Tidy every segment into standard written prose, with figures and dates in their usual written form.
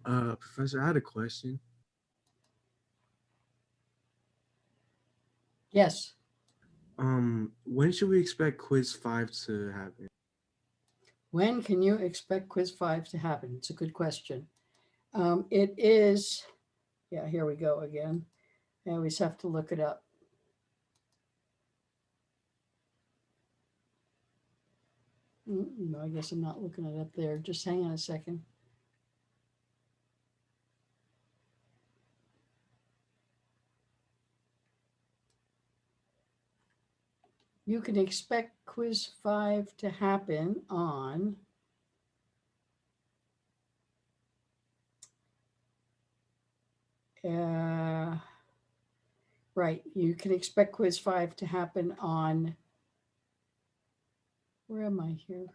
Professor, I had a question. Yes. When should we expect quiz 5 to happen? When can you expect quiz 5 to happen? It's a good question. It is, yeah, here we go again. I always have to look it up. No, I guess I'm not looking it up there. Just hang on a second. You can expect quiz 5 to happen on uh, right. You can expect quiz 5 to happen on, where am I here?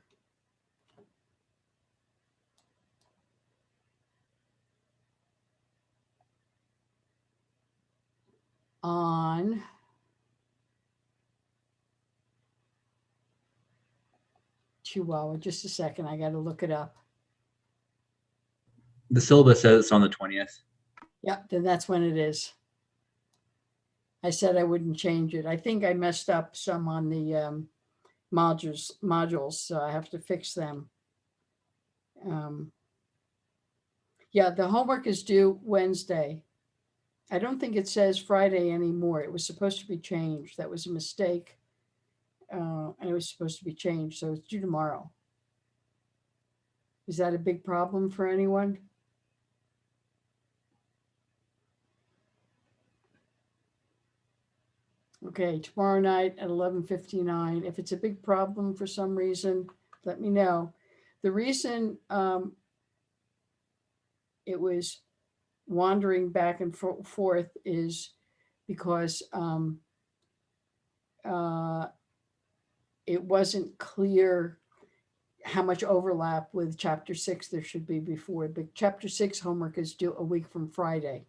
On Chihuahua. Just a second. I got to look it up. The syllabus says it's on the 20th. Yeah, then that's when it is. I said I wouldn't change it. I think I messed up some on the modules, so I have to fix them. Yeah, the homework is due Wednesday. I don't think it says Friday anymore. It was supposed to be changed. That was a mistake. And it was supposed to be changed, so it's due tomorrow. Is that a big problem for anyone? Okay, tomorrow night at 11:59. If it's a big problem for some reason, let me know. The reason it was wandering back and forth is because it wasn't clear how much overlap with chapter 6 there should be before. But chapter 6 homework is due a week from Friday.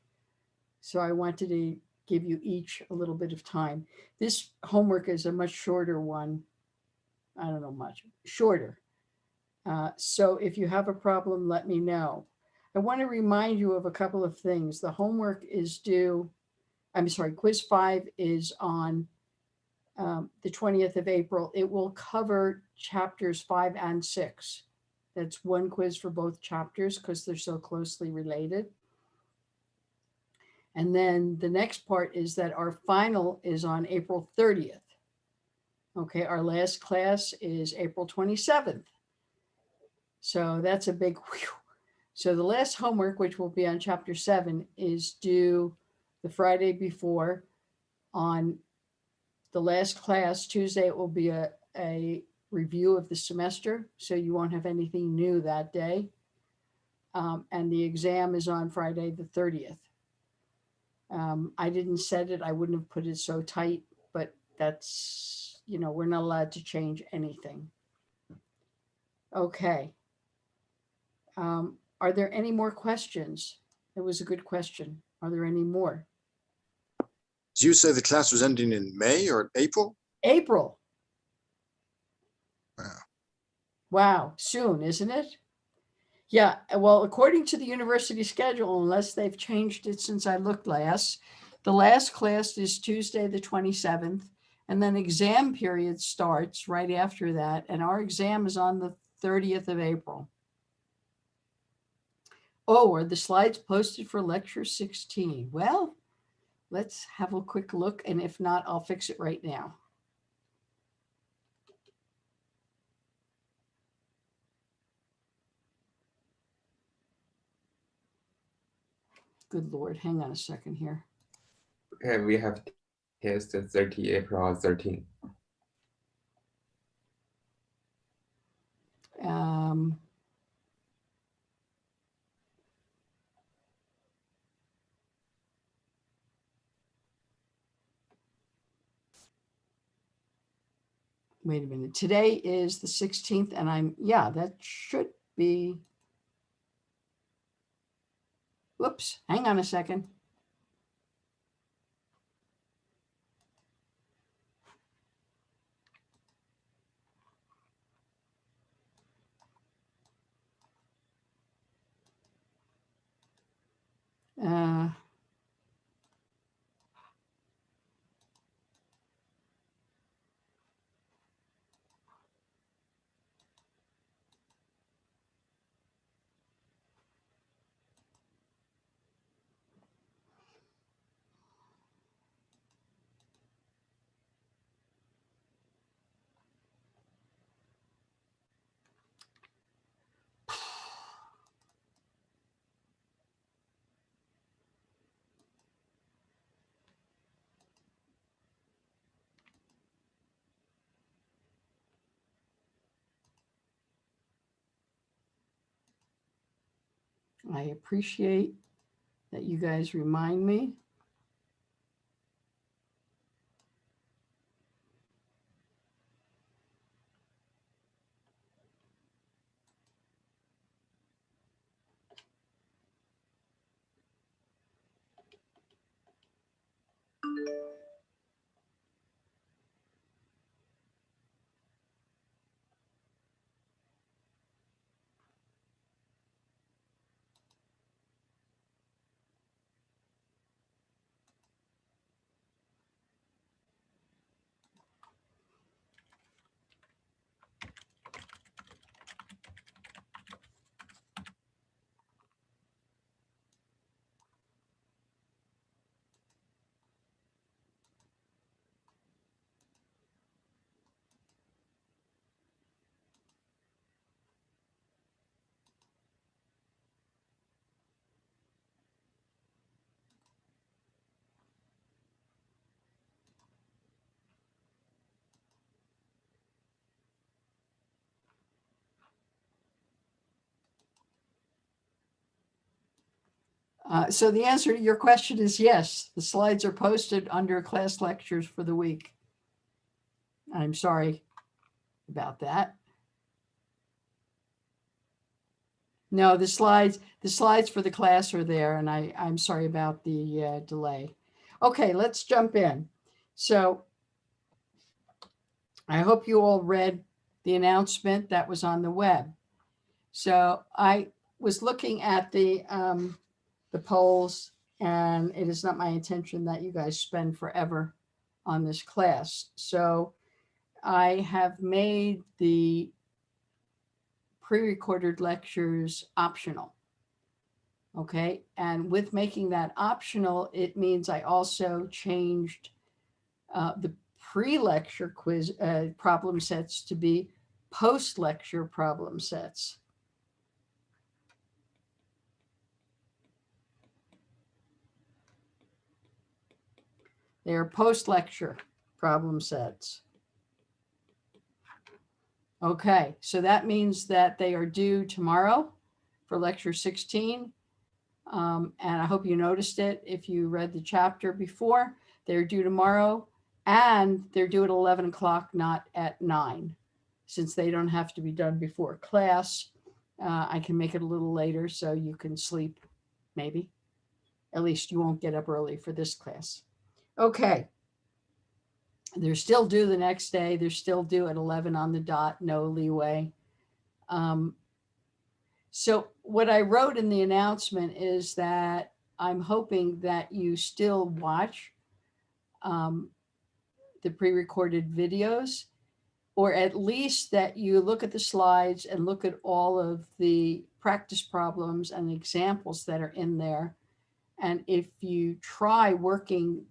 So I wanted to give you each a little bit of time. This homework is a much shorter one. I don't know, much shorter. So if you have a problem, let me know. I want to remind you of a couple of things. The homework is due, I'm sorry, quiz 5 is on the 20th of April. It will cover chapters 5 and 6. That's one quiz for both chapters because they're so closely related. And then the next part is that our final is on April 30th. Okay, our last class is April 27th. So that's a big whew. So the last homework, which will be on chapter 7, is due the Friday before. On the last class, Tuesday, it will be a review of the semester, so you won't have anything new that day. And the exam is on Friday the 30th. I didn't set it. I wouldn't have put it so tight, but that's, we're not allowed to change anything. Okay. Are there any more questions? It was a good question. Are there any more? Did you say the class was ending in May or April? April. Wow. Wow. Soon, isn't it? Yeah. Well, according to the university schedule, unless they've changed it since I looked last, the last class is Tuesday, the 27th. And then exam period starts right after that. And our exam is on the 30th of April. Oh, are the slides posted for lecture 16? Well, let's have a quick look. And if not, I'll fix it right now. Good Lord, hang on a second here. Okay, we have test 30 April 13. Wait a minute. Today is the 16th, and that should be. Whoops, hang on a second. I appreciate that you guys remind me. So the answer to your question is yes. The slides are posted under class lectures for the week. I'm sorry about that. No, the slides for the class are there, and I'm sorry about the delay. Okay, let's jump in. So I hope you all read the announcement that was on the web. So I was looking at the polls, and it is not my intention that you guys spend forever on this class. So I have made the pre-recorded lectures optional. Okay, and with making that optional, it means I also changed the pre-lecture quiz problem sets to be post-lecture problem sets. They are post-lecture problem sets. Okay, so that means that they are due tomorrow for lecture 16. And I hope you noticed it if you read the chapter before. They're due tomorrow, and they're due at 11 o'clock, not at 9. Since they don't have to be done before class, I can make it a little later so you can sleep, maybe. At least you won't get up early for this class. Okay. They're still due the next day. They're still due at 11 on the dot, no leeway. So what I wrote in the announcement is that I'm hoping that you still watch the pre-recorded videos, or at least that you look at the slides and look at all of the practice problems and examples that are in there. And if you try working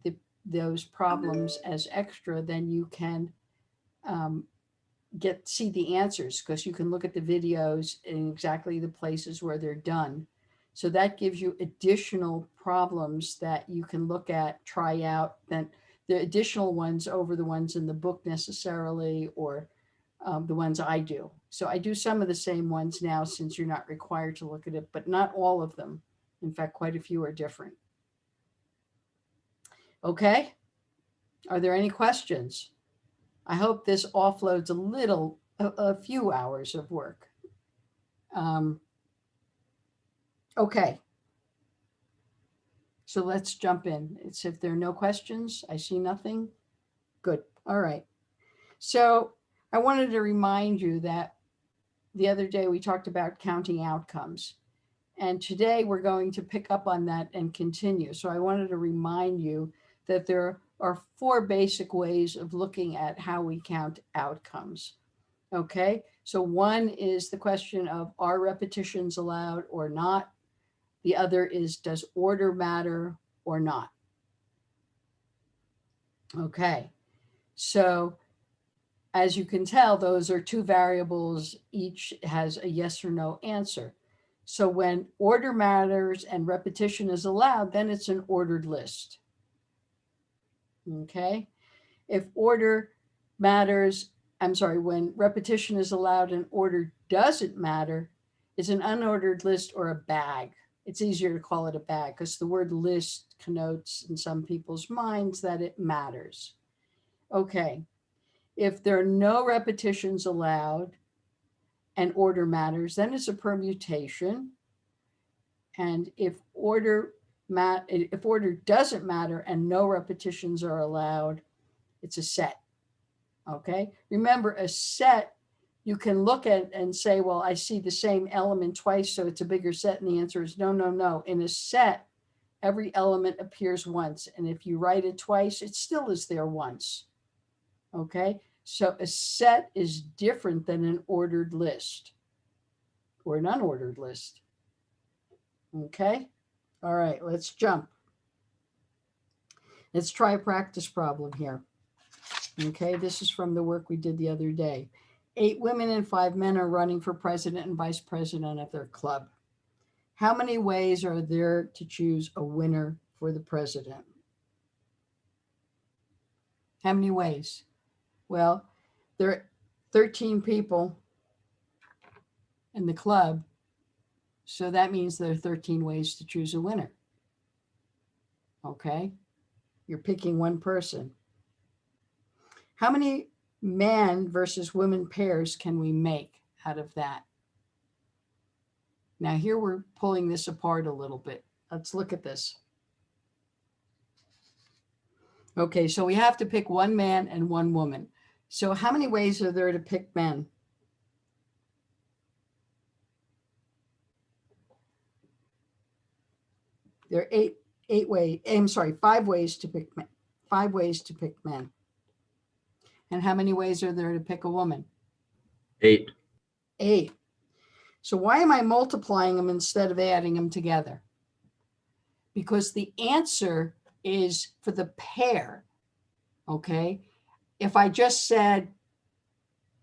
those problems as extra, then you can see the answers, because you can look at the videos in exactly the places where they're done. So that gives you additional problems that you can look at, try out, then the additional ones over the ones in the book necessarily, or the ones I do. So I do some of the same ones now, since you're not required to look at it, but not all of them. In fact, quite a few are different. Okay. Are there any questions? I hope this offloads a few hours of work. Okay. So let's jump in. It's if there are no questions, I see nothing. Good. All right. So I wanted to remind you that the other day we talked about counting outcomes. And today we're going to pick up on that and continue. So I wanted to remind you that there are 4 basic ways of looking at how we count outcomes. Okay, so one is the question of, are repetitions allowed or not? The other is, does order matter or not? Okay, so as you can tell, those are 2 variables. Each has a yes or no answer. So when order matters and repetition is allowed, then it's an ordered list. Okay, if order matters, when repetition is allowed and order doesn't matter, is an unordered list or a bag. It's easier to call it a bag because the word list connotes in some people's minds that it matters. Okay, if there are no repetitions allowed and order matters, then it's a permutation. And if order doesn't matter and no repetitions are allowed, it's a set. Okay, remember, a set you can look at and say, well, I see the same element twice, so it's a bigger set. And the answer is no, no, no. In a set, every element appears once. And if you write it twice, it still is there once. Okay, so a set is different than an ordered list or an unordered list. Okay, all right, let's jump. Let's try a practice problem here. Okay, this is from the work we did the other day. 8 women and 5 men are running for president and vice president of their club. How many ways are there to choose a winner for the president? How many ways? Well, there are 13 people in the club, so that means there are 13 ways to choose a winner. Okay, you're picking one person. How many man versus women pairs can we make out of that? Now here we're pulling this apart a little bit. Let's look at this. Okay, so we have to pick one man and one woman. So how many ways are there to pick men? There are 5 ways to pick men. 5 ways to pick men. And how many ways are there to pick a woman? 8. 8. So why am I multiplying them instead of adding them together? Because the answer is for the pair. Okay. If I just said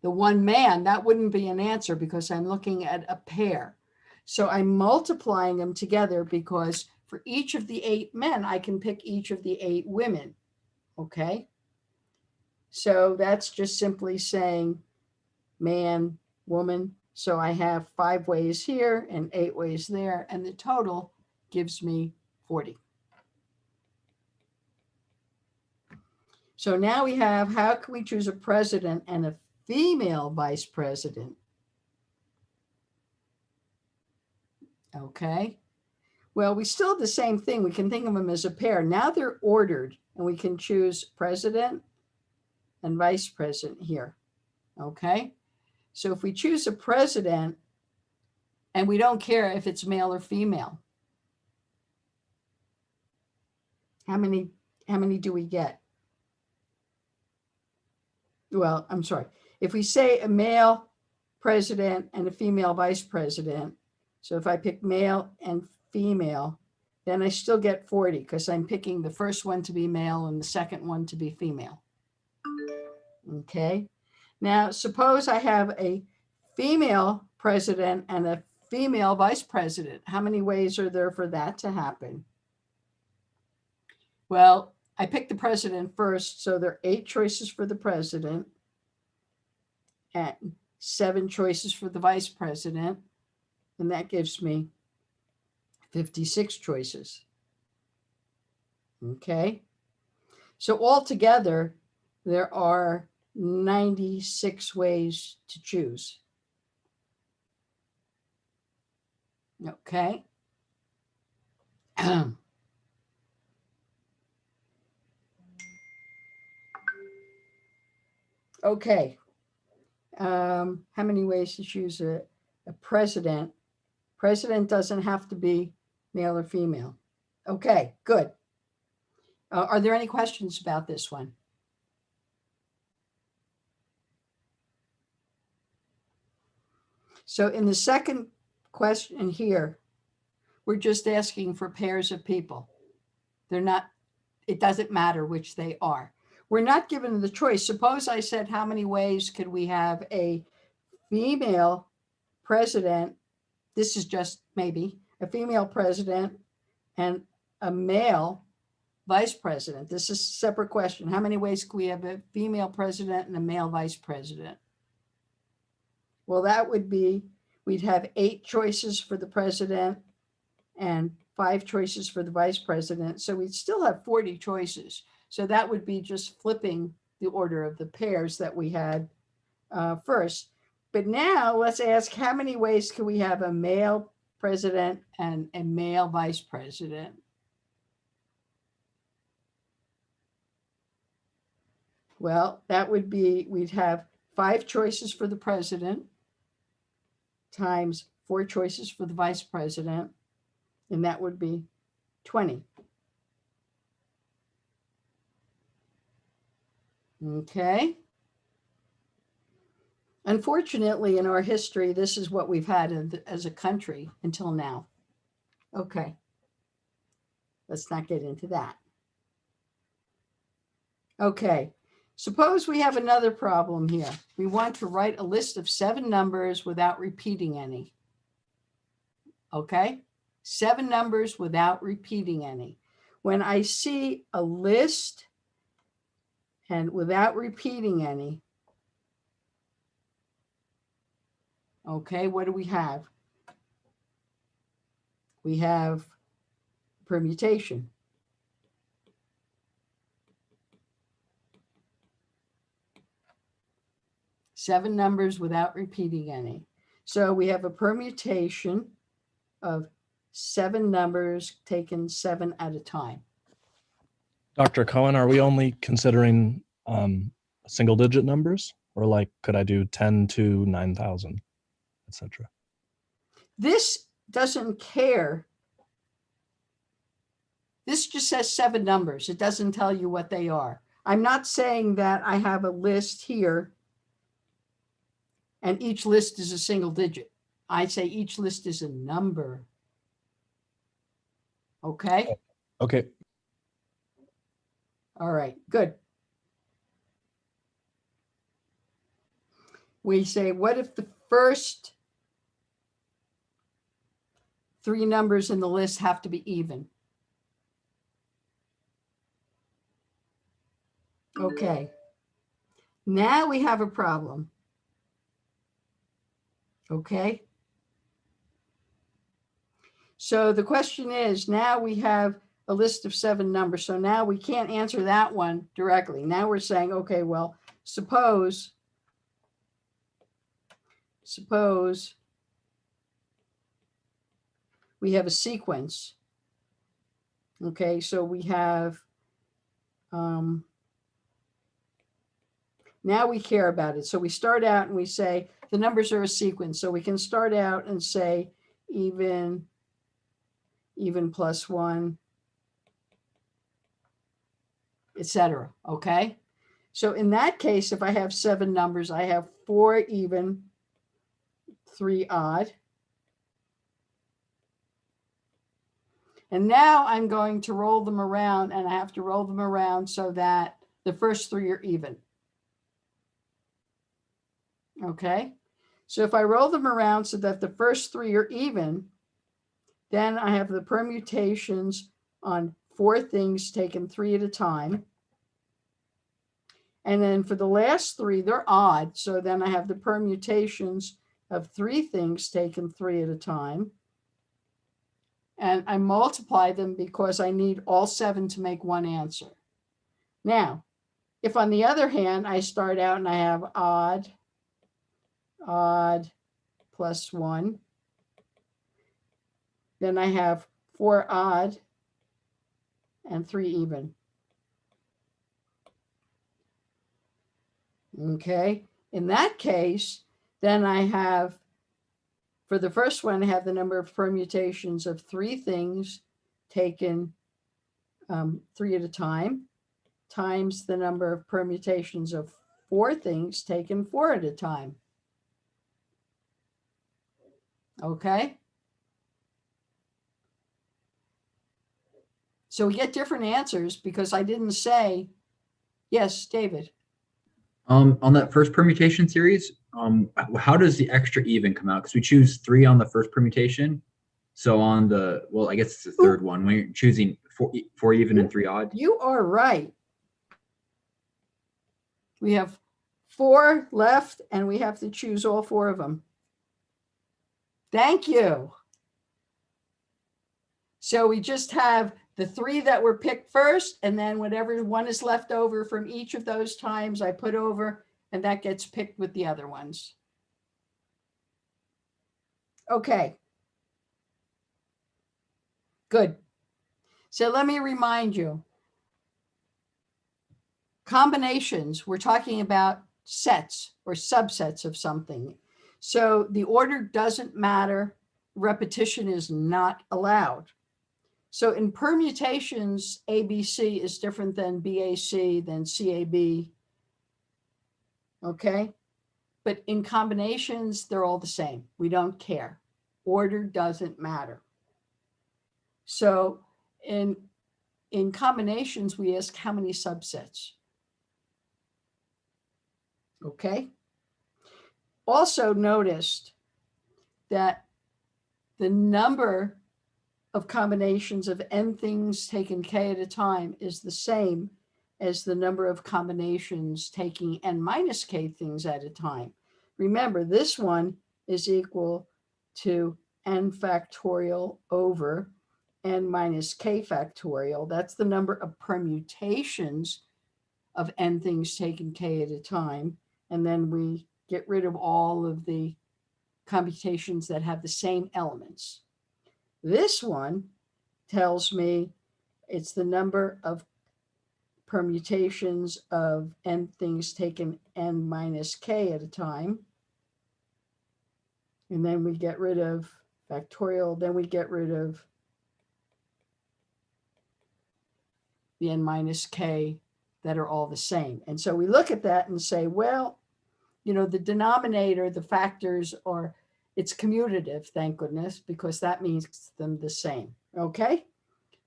the one man, that wouldn't be an answer because I'm looking at a pair. So I'm multiplying them together because for each of the 8 men, I can pick each of the 8 women. Okay. So that's just simply saying man, woman. So I have 5 ways here and 8 ways there, and the total gives me 40. So now we have, how can we choose a president and a female vice president? Okay. Well, we still have the same thing. We can think of them as a pair. Now they're ordered, and we can choose president and vice president here. Okay. So if we choose a president and we don't care if it's male or female, how many do we get? Well, I'm sorry. If we say a male president and a female vice president, so if I pick male and female, then I still get 40 because I'm picking the first one to be male and the second one to be female. Okay. Now, suppose I have a female president and a female vice president. How many ways are there for that to happen? Well, I picked the president first, so there are 8 choices for the president and 7 choices for the vice president, and that gives me 56 choices. Okay. So altogether, there are 96 ways to choose. Okay. Okay. How many ways to choose a president? President doesn't have to be male or female. Okay, good. Are there any questions about this one? So in the second question here, we're just asking for pairs of people. They're not, it doesn't matter which they are. We're not given the choice. Suppose I said, how many ways could we have a female president? This is just maybe a female president and a male vice president. This is a separate question. How many ways can we have a female president and a male vice president? Well, that would be, we'd have 8 choices for the president and 5 choices for the vice president. So we'd still have 40 choices. So that would be just flipping the order of the pairs that we had first. But now let's ask, how many ways can we have a male president and a male vice president? Well, that would be, we'd have 5 choices for the president times 4 choices for the vice president, and that would be 20. Okay. Unfortunately, in our history, this is what we've had as a country until now. Okay. Let's not get into that. Okay. Suppose we have another problem here. We want to write a list of 7 numbers without repeating any. Okay? 7 numbers without repeating any. When I see a list and without repeating any, okay, what do we have? We have permutation. Seven numbers without repeating any. So we have a permutation of 7 numbers taken 7 at a time. Dr. Cohen, are we only considering single digit numbers, or like could I do 10 to 9,000, etc.? This doesn't care. This just says 7 numbers. It doesn't tell you what they are. I'm not saying that I have a list here and each list is a single digit. I say each list is a number. Okay? Okay. All right, good. We say, what if the first 3 numbers in the list have to be even? Okay. Now we have a problem. Okay. So the question is, now we have a list of 7 numbers. So now we can't answer that one directly. Now we're saying, okay, well, suppose we have a sequence. Okay, so we have, now we care about it. So we start out and we say the numbers are a sequence. So we can start out and say even plus 1, etc. Okay. So in that case, if I have 7 numbers, I have 4 even, 3 odd. And now I'm going to roll them around, and I have to roll them around so that the first 3 are even. Okay. So if I roll them around so that the first 3 are even, then I have the permutations on 4 things taken 3 at a time. And then for the last 3, they're odd. So then I have the permutations of 3 things taken 3 at a time. And I multiply them because I need all 7 to make one answer. Now, if on the other hand, I start out and I have odd plus 1, then I have 4 odd and 3 even. Okay, in that case, then I have, for the first one, I have the number of permutations of 3 things taken 3 at a time, times the number of permutations of 4 things taken 4 at a time. Okay. So we get different answers because I didn't say, yes, David. On that first permutation series, how does the extra even come out? Because we choose 3 on the first permutation. So on the, well, I guess it's the third one when you're choosing 4 even and 3 odd. You are right. We have 4 left and we have to choose all 4 of them. Thank you. So we just have the 3 that were picked first, and then whatever one is left over from each of those times I put over, and that gets picked with the other ones. Okay. Good. So let me remind you. Combinations, we're talking about sets or subsets of something. So the order doesn't matter. Repetition is not allowed. So in permutations, ABC is different than BAC, than CAB. Okay. But in combinations, they're all the same. We don't care. Order doesn't matter. So in combinations, we ask how many subsets. Okay. Also noticed that the number of combinations of n things taken k at a time is the same as the number of combinations taking n minus k things at a time. Remember, this one is equal to n factorial over n minus k factorial. That's the number of permutations of n things taken k at a time. And then we get rid of all of the computations that have the same elements. This one tells me it's the number of permutations of n things taken n minus k at a time. And then we get rid of factorial, then we get rid of the n minus k that are all the same. And so we look at that and say, well, you know, the denominator, the factors are, it's commutative, thank goodness, because that means them the same. Okay.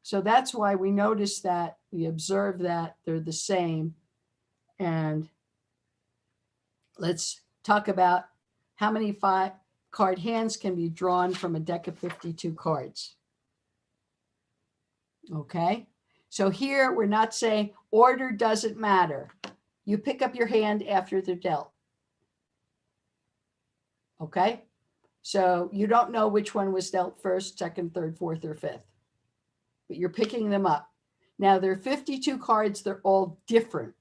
So that's why we notice that, we observe that they're the same. And let's talk about how many 5-card hands can be drawn from a deck of 52 cards. Okay. So here we're not saying order doesn't matter. You pick up your hand after they're dealt. Okay. So you don't know which one was dealt first, second, third, fourth, or fifth, but you're picking them up. Now there are 52 cards. They're all different.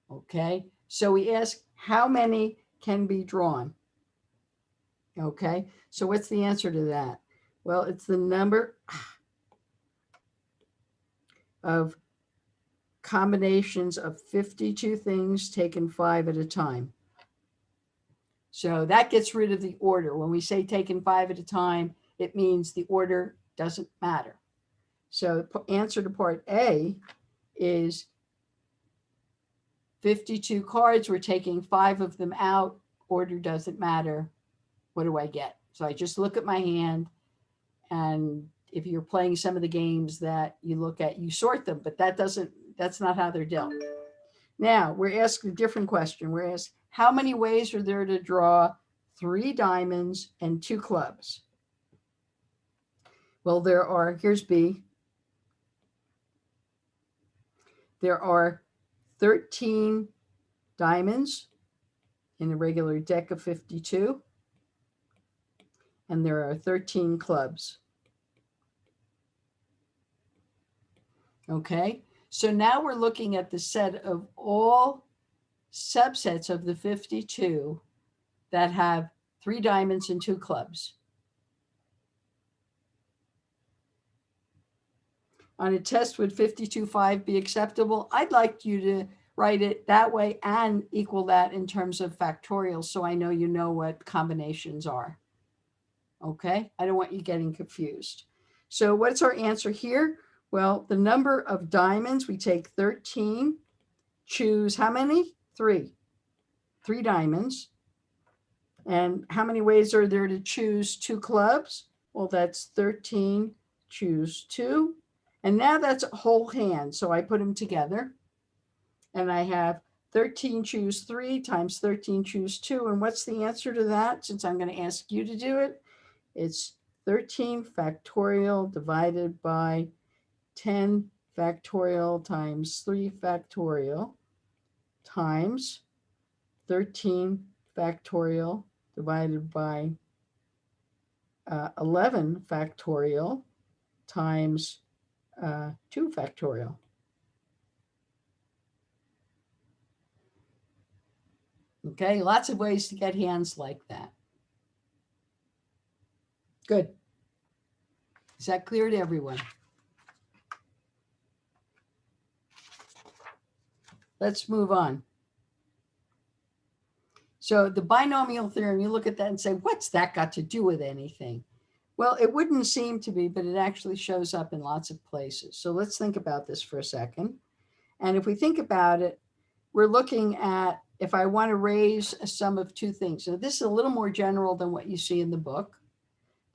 Okay. So we ask how many can be drawn. Okay. So what's the answer to that? Well, it's the number of combinations of 52 things taken 5 at a time. So that gets rid of the order. When we say taken 5 at a time, it means the order doesn't matter. So answer to part A is 52 cards. We're taking 5 of them out. Order doesn't matter. What do I get? So I just look at my hand, and if you're playing some of the games that you look at, you sort them, but that's not how they're dealt. Now we're asked a different question. We're asked, how many ways are there to draw 3 diamonds and 2 clubs? Well, there are, here's B. There are 13 diamonds in a regular deck of 52. And there are 13 clubs. Okay, so now we're looking at the set of all subsets of the 52 that have 3 diamonds and 2 clubs. On a test, would 52.5 be acceptable? I'd like you to write it that way and equal that in terms of factorial, so I know you know what combinations are. Okay, I don't want you getting confused. So what's our answer here? Well, the number of diamonds, we take 13, choose how many? 3. 3 diamonds. And how many ways are there to choose 2 clubs? Well, that's 13, choose 2. And now that's a whole hand. So I put them together. And I have 13 choose 3 times 13 choose 2. And what's the answer to that? Since I'm going to ask you to do it, it's 13 factorial divided by 10 factorial times 3 factorial times 13 factorial divided by 11 factorial times 2 factorial. Okay, lots of ways to get hands like that. Good. Is that clear to everyone? Let's move on. So the binomial theorem, you look at that and say, what's that got to do with anything? Well, it wouldn't seem to be, but it actually shows up in lots of places. So let's think about this for a second. And if we think about it, we're looking at if I want to raise a sum of two things. So this is a little more general than what you see in the book.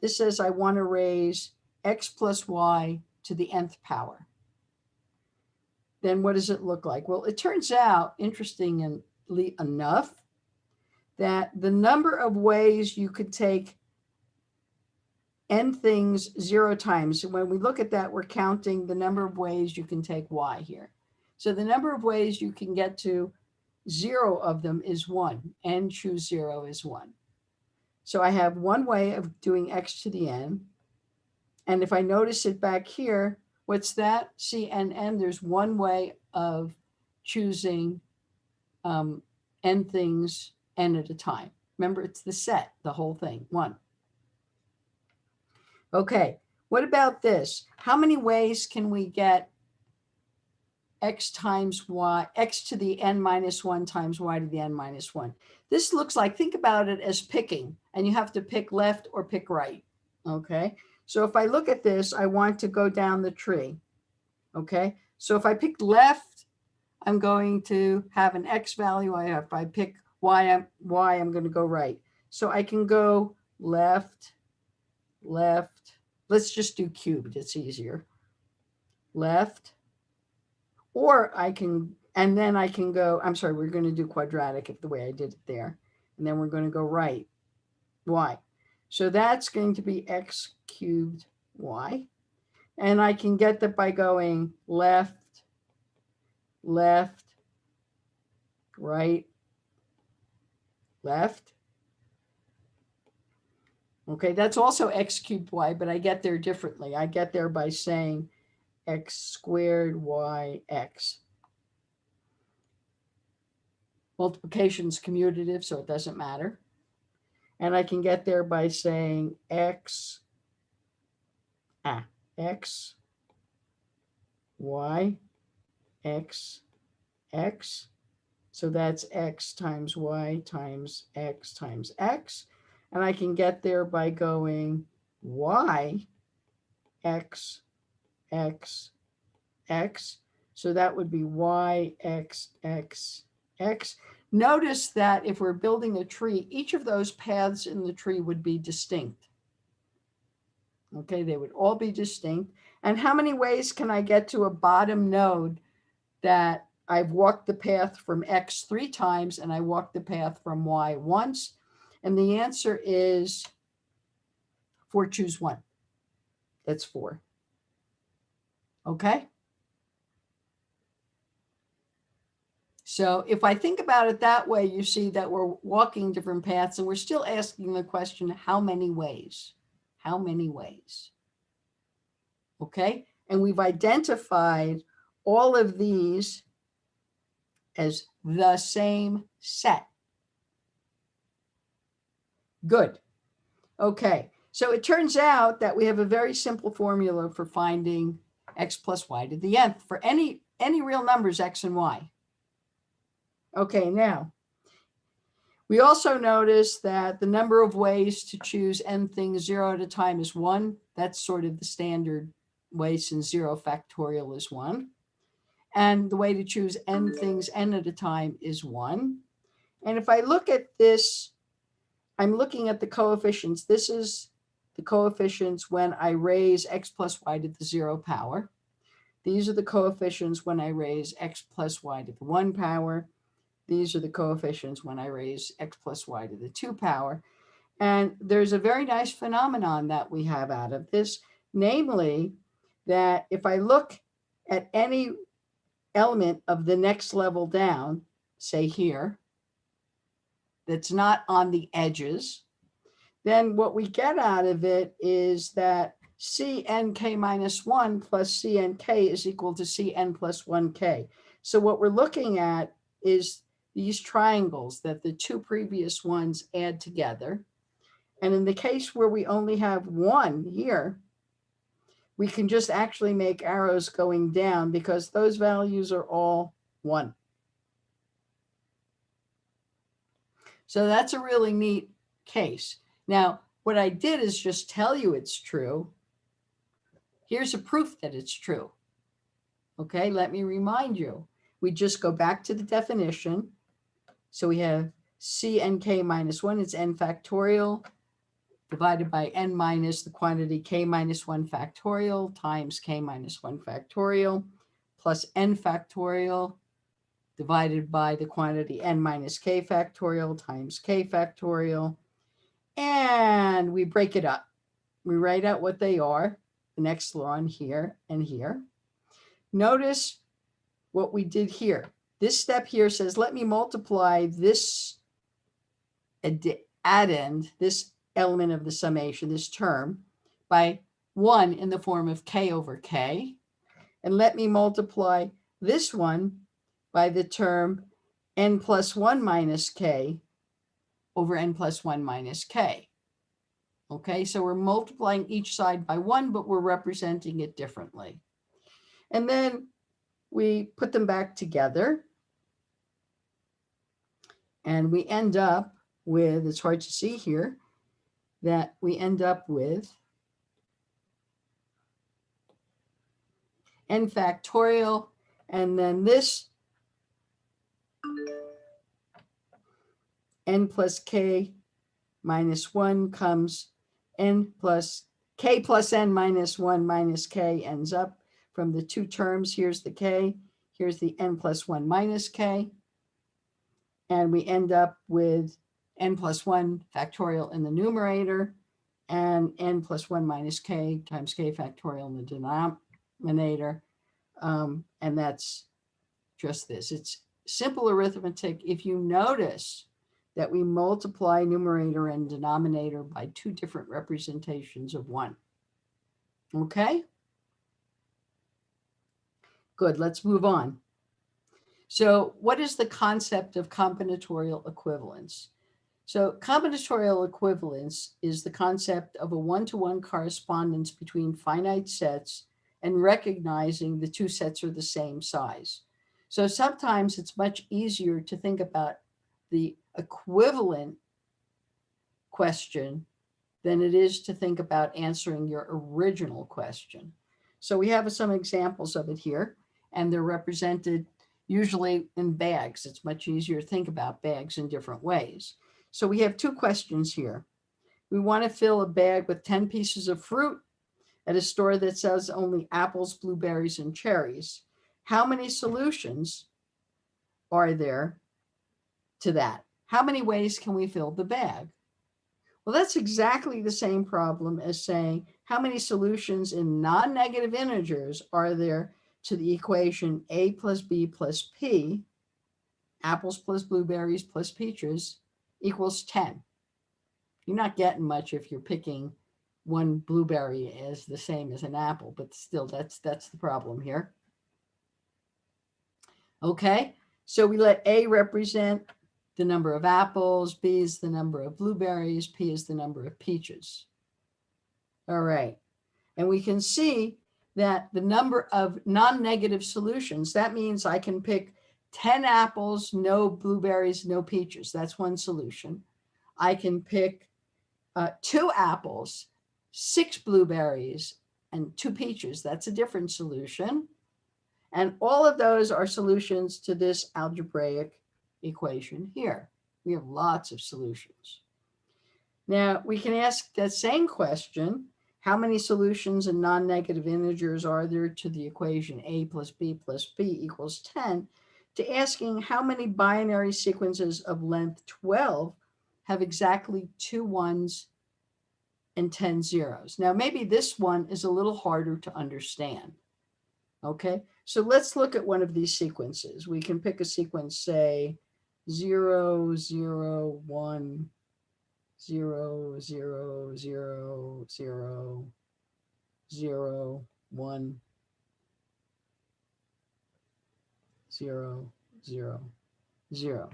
This says I want to raise x plus y to the nth power. Then what does it look like? Well, it turns out, interestingly enough, that the number of ways you could take n things 0 times. So when we look at that, we're counting the number of ways you can take y here. So the number of ways you can get to 0 of them is 1, n choose 0 is 1. So I have one way of doing x to the n. And if I notice it back here, what's that? CNN, there's one way of choosing n things n at a time. Remember, it's the set, the whole thing, 1. Okay, what about this? How many ways can we get x times y, x to the n minus 1 times y to the n minus 1? This looks like, think about it as picking, and you have to pick left or pick right, okay? So if I look at this, I want to go down the tree, okay? So if I pick left, I'm going to have an x value. If I pick y, I'm going to go right. So I can go left, left. Let's just do cubed. It's easier. Left. Or I can, and then I can go, I'm sorry, we're going to do quadratic if the way I did it there. And then we're going to go right, y. So that's going to be x cubed y. And I can get that by going left, left, right, left. Okay, that's also x cubed y, but I get there differently. I get there by saying x squared y x. Multiplication is commutative, so it doesn't matter. And I can get there by saying x y x x. So that's x times y times x times x. And I can get there by going y x x x. So that would be y x x x. Notice that if we're building a tree, each of those paths in the tree would be distinct. Okay, they would all be distinct. And how many ways can I get to a bottom node that I've walked the path from x 3 times and I walked the path from y once? And the answer is 4, choose 1. That's 4. Okay? So if I think about it that way, you see that we're walking different paths and we're still asking the question, how many ways? How many ways? Okay? And we've identified all of these as the same set. Good. Okay. So it turns out that we have a very simple formula for finding x plus y to the nth for any real numbers, x and y. Okay, now, we also notice that the number of ways to choose n things 0 at a time is 1. That's sort of the standard way since 0 factorial is 1. And the way to choose n things n at a time is 1. And if I look at this, I'm looking at the coefficients. This is the coefficients when I raise x plus y to the 0 power. These are the coefficients when I raise x plus y to the 1 power. These are the coefficients when I raise x plus y to the 2 power. And there's a very nice phenomenon that we have out of this, namely that if I look at any element of the next level down, say here, that's not on the edges, then what we get out of it is that Cnk minus 1 plus Cnk is equal to Cn plus 1k. So what we're looking at is these triangles that the two previous ones add together. And in the case where we only have one here, we can just actually make arrows going down because those values are all 1. So that's a really neat case. Now, what I did is just tell you it's true. Here's a proof that it's true. Okay, let me remind you. We just go back to the definition. So we have Cnk minus 1, it's n factorial, divided by n minus the quantity k minus 1 factorial times k minus 1 factorial, plus n factorial, divided by the quantity n minus k factorial times k factorial. And we break it up. We write out what they are, the next line here and here. Notice what we did here. This step here says, let me multiply this addend, this element of the summation, this term, by 1 in the form of k over k. And let me multiply this one by the term n plus 1 minus k over n plus 1 minus k. Okay, so we're multiplying each side by 1, but we're representing it differently. And then we put them back together. And we end up with, it's hard to see here, that we end up with n factorial, and then this n plus k minus 1 comes n plus k plus n minus 1 minus k ends up from the two terms. Here's the k, here's the n plus 1 minus k. And we end up with n plus 1 factorial in the numerator and n plus 1 minus k times k factorial in the denominator. And that's just this. It's simple arithmetic. If you notice that we multiply numerator and denominator by two different representations of 1. Okay? Good, let's move on. So what is the concept of combinatorial equivalence? So combinatorial equivalence is the concept of a one-to-one correspondence between finite sets and recognizing the two sets are the same size. So sometimes it's much easier to think about the equivalent question than it is to think about answering your original question. So we have some examples of it here, and they're represented usually in bags. It's much easier to think about bags in different ways. So we have two questions here. We want to fill a bag with 10 pieces of fruit at a store that sells only apples, blueberries, and cherries. How many solutions are there to that? How many ways can we fill the bag? Well, that's exactly the same problem as saying how many solutions in non-negative integers are there to the equation a plus b plus p, apples plus blueberries plus peaches, equals 10. You're not getting much if you're picking one blueberry as the same as an apple, but still that's the problem here. Okay, so we let A represent the number of apples, B is the number of blueberries, P is the number of peaches. All right, and we can see that the number of non-negative solutions, that means I can pick 10 apples, no blueberries, no peaches. That's one solution. I can pick 2 apples, 6 blueberries, and 2 peaches. That's a different solution. And all of those are solutions to this algebraic equation here. We have lots of solutions. Now, we can ask that same question, how many solutions in non-negative integers are there to the equation a plus b plus p equals 10, to asking how many binary sequences of length 12 have exactly 2 1s and 10 zeros. Now, maybe this one is a little harder to understand. Okay, so let's look at one of these sequences. We can pick a sequence, say, 0, 0, 1, 0, 0, 0, 0, 0, 1, 0, 0, 0.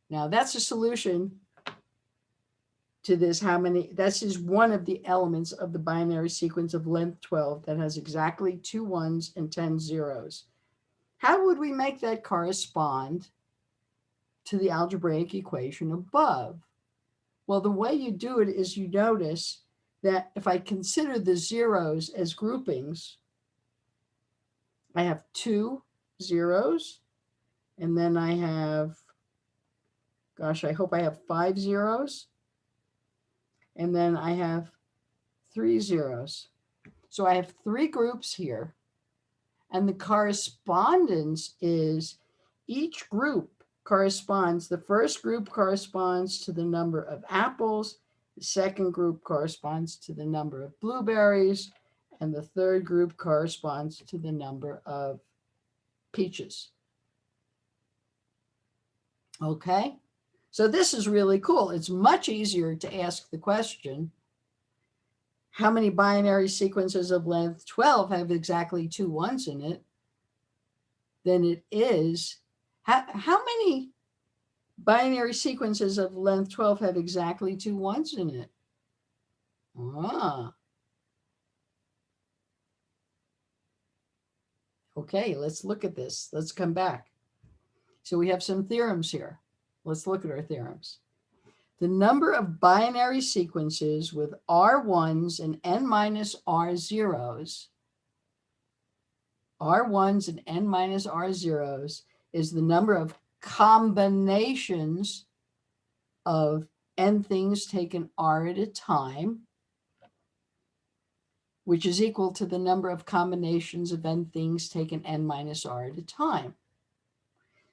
Now that's a solution to this. How many? That's just one of the elements of the binary sequence of length 12 that has exactly 2 1s and 10 zeros. How would we make that correspond to the algebraic equation above? Well, the way you do it is you notice that if I consider the zeros as groupings, I have 2 zeros, and then I have, gosh, I hope I have 5 zeros, and then I have 3 zeros. So I have 3 groups here, and the correspondence is each group corresponds, the first group corresponds to the number of apples, the second group corresponds to the number of blueberries, and the third group corresponds to the number of peaches. Okay, so this is really cool. It's much easier to ask the question, how many binary sequences of length 12 have exactly 2 1s in it, than it is, how many binary sequences of length 12 have exactly 2 1s in it? Okay, let's look at this. Let's come back. So we have some theorems here. Let's look at our theorems. The number of binary sequences with R1s and N minus R zeros, R1s and N minus R zeros, is the number of combinations of N things taken R at a time, which is equal to the number of combinations of N things taken N minus R at a time.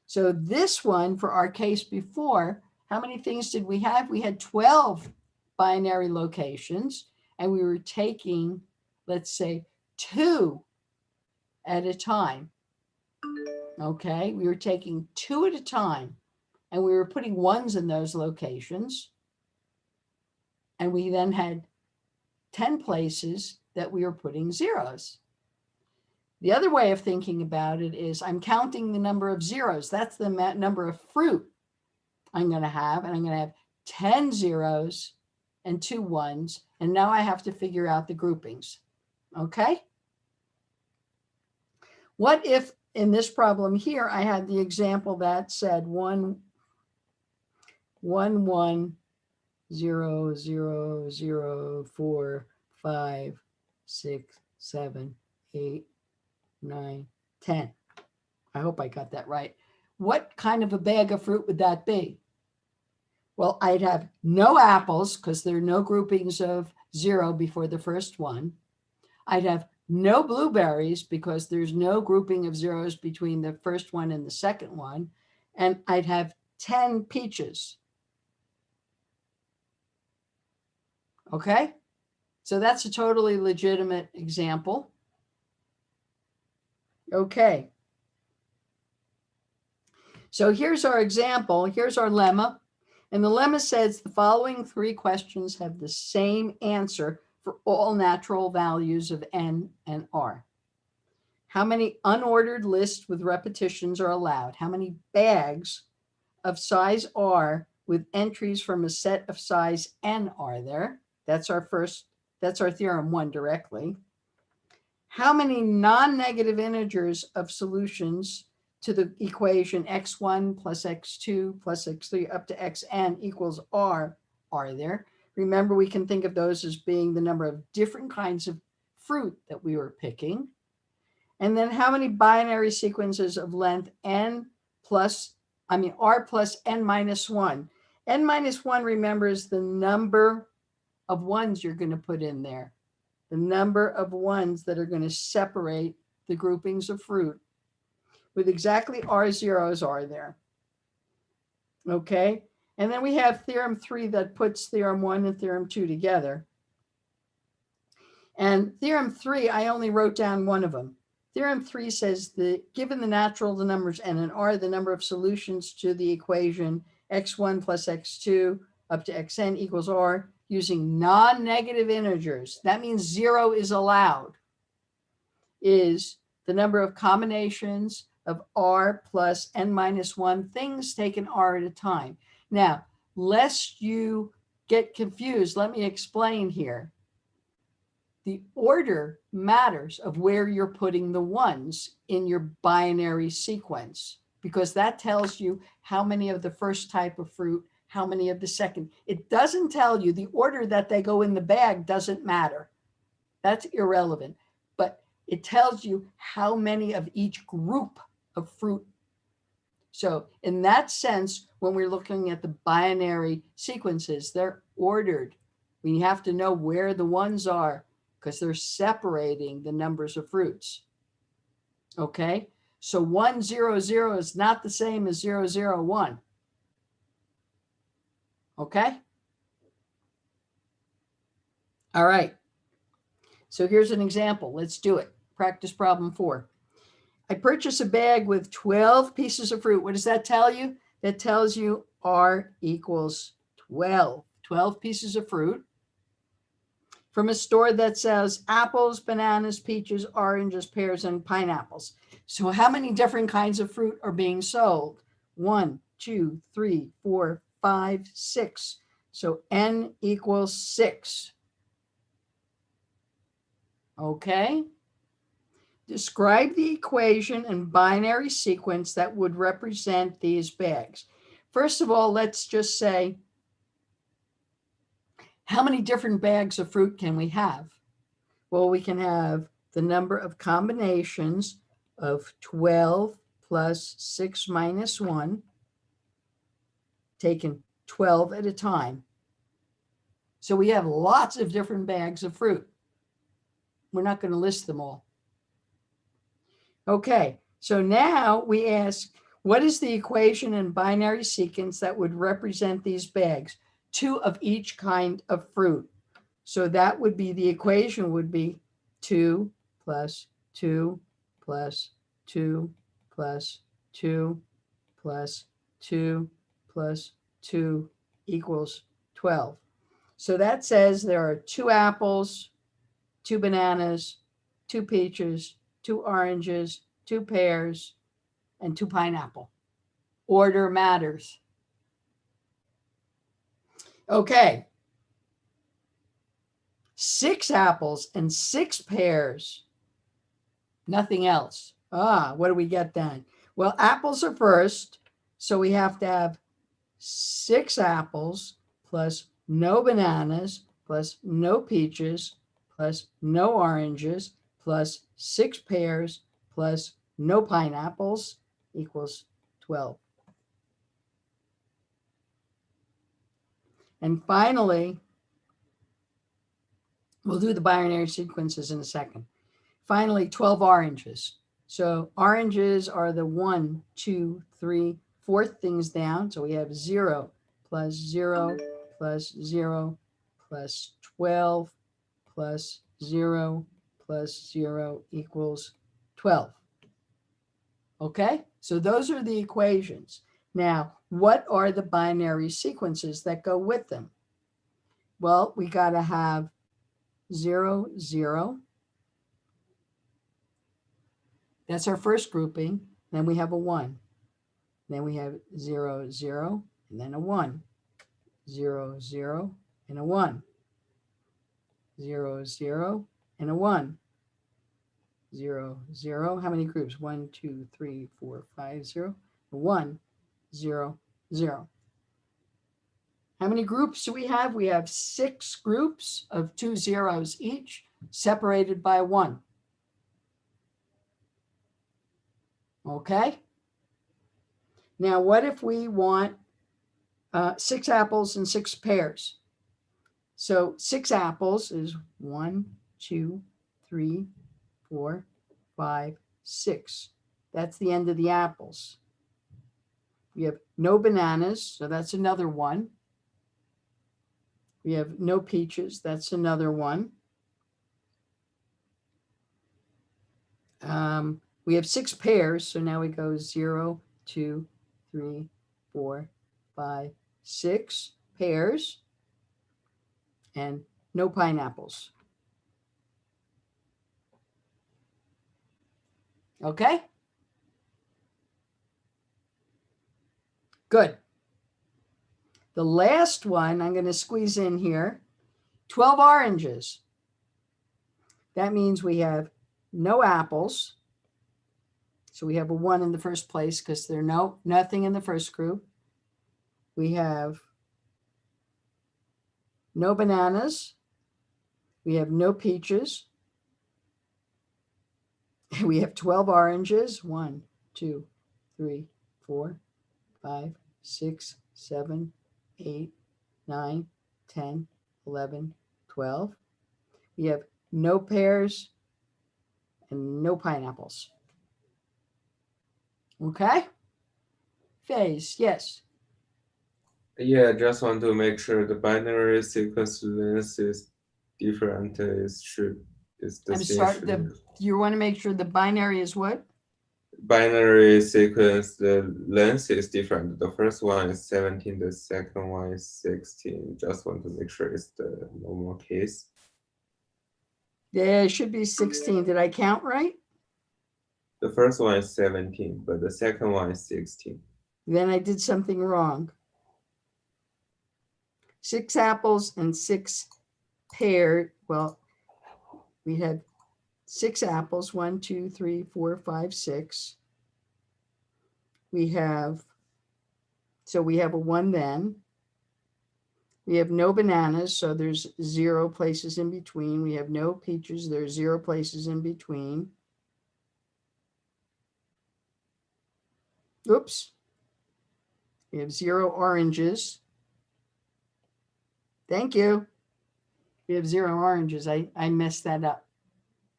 So this one, for our case before, how many things did we have? We had 12 binary locations, and we were taking, let's say, 2 at a time. Okay, we were taking 2 at a time, and we were putting 1s in those locations. And we then had 10 places that we were putting zeros. The other way of thinking about it is I'm counting the number of zeros. That's the number of fruit I'm going to have, and I'm going to have 10 zeros and 2 1s. And now I have to figure out the groupings. Okay? What if in this problem here, I had the example that said 1, 1, 1, 0, 0, 0, 4, 5, 6, 7, 8, 9, 10. I hope I got that right. What kind of a bag of fruit would that be? Well, I'd have no apples because there are no groupings of 0 before the first one. I'd have no blueberries because there's no grouping of zeros between the first one and the second one. And I'd have 10 peaches. Okay, so that's a totally legitimate example. Okay, so here's our example. Here's our lemma. And the lemma says the following 3 questions have the same answer for all natural values of N and R. How many unordered lists with repetitions are allowed? How many bags of size R with entries from a set of size N are there? That's our theorem 1 directly. How many non-negative integers of solutions to the equation x1 plus x2 plus x3 up to xn equals R are there? Remember, we can think of those as being the number of different kinds of fruit that we were picking. And then how many binary sequences of length R plus n minus 1? N minus 1, remember, is the number of 1s you're going to put in there. The number of 1s that are going to separate the groupings of fruit with exactly R zeros are there. Okay, and then we have theorem 3 that puts theorem 1 and theorem 2 together. And theorem 3, I only wrote down one of them. Theorem 3 says that given the natural the numbers n and r, the number of solutions to the equation x1 plus x2 up to xn equals r using non-negative integers, that means 0 is allowed, is the number of combinations of r plus n minus 1 things taken r at a time. Now, lest you get confused, let me explain here. The order matters of where you're putting the ones in your binary sequence, because that tells you how many of the first type of fruit, how many of the second. It doesn't tell you the order that they go in the bag doesn't matter. That's irrelevant, but it tells you how many of each group of fruit. So in that sense, when we're looking at the binary sequences, they're ordered. We have to know where the ones are because they're separating the numbers of fruits. Okay, so 1, 0, 0 is not the same as 0, 0, 1. Okay. All right. So here's an example. Let's do it. Practice problem 4. I purchase a bag with 12 pieces of fruit. What does that tell you? That tells you R equals 12. 12 pieces of fruit from a store that sells apples, bananas, peaches, oranges, pears, and pineapples. So how many different kinds of fruit are being sold? 1, 2, 3, 4, 5, 6. So N equals 6. Okay. Describe the equation and binary sequence that would represent these bags. First of all, let's just say, how many different bags of fruit can we have? Well, we can have the number of combinations of 12 plus 6 minus 1, taken 12 at a time. So we have lots of different bags of fruit. We're not going to list them all. Okay, so now we ask, what is the equation and binary sequence that would represent these bags? 2 of each kind of fruit. So that would be, the equation would be 2 plus 2 plus 2 plus 2 plus 2 plus 2 equals 12. So that says there are 2 apples, 2 bananas, 2 peaches, 2 oranges, 2 pears, and 2 pineapple. Order matters. Okay. 6 apples and 6 pears. Nothing else. What do we get then? Well, apples are first. So we have to have 6 apples plus no bananas plus no peaches plus no oranges plus 6 pears plus no pineapples equals 12. And finally, we'll do the binary sequences in a second. Finally, 12 oranges. So oranges are the 1, 2, 3, 4th things down. So we have 0 plus 0 plus 0 plus 12 plus 0 plus 0 equals 12. Okay, so those are the equations. Now, what are the binary sequences that go with them? Well, we got to have 0, 0. That's our first grouping. Then we have a 1. Then we have 0, 0, and then a 1. 0, 0, and a 1. 0, 0, and a 1. 0, 0. How many groups? 1, 2, 3, 4, 5, 0. 1, 0, 0. How many groups do we have? We have 6 groups of 2 zeros each, separated by 1. Okay. Now, what if we want 6 apples and 6 pears? So 6 apples is 1, 2, 3, 4, 5, 6. That's the end of the apples. We have no bananas, so that's another 1. We have no peaches, that's another 1. We have 6 pairs, so now we go 0, 2, 3, 4, 5, 6 pairs, and no pineapples. Okay? Good. The last one I'm going to squeeze in here, 12 oranges. That means we have no apples. So we have a 1 in the first place because there's nothing in the first group. We have no bananas. We have no peaches. We have 12 oranges. 1, 2, 3, 4, 5, 6, 7, 8, 9, 10, 11, 12. We have no pears and no pineapples. Okay? Faze, yes. Yeah, just want to make sure the binary sequence length is different. Is the I'm same sorry, should- you want to make sure the binary is what? binary sequence, the length is different. The first one is 17, the second one is 16. Just want to make sure it's the normal case. Yeah, it should be 16. Did I count right? The first one is 17, but the second one is 16. Then I did something wrong. 6 apples and 6 pear. Well, we had 6 apples, 1, 2, 3, 4, 5, 6. We have a 1 then. We have no bananas, so there's 0 places in between. We have no peaches, there's 0 places in between. Oops. We have 0 oranges. Thank you. We have 0 oranges. I messed that up.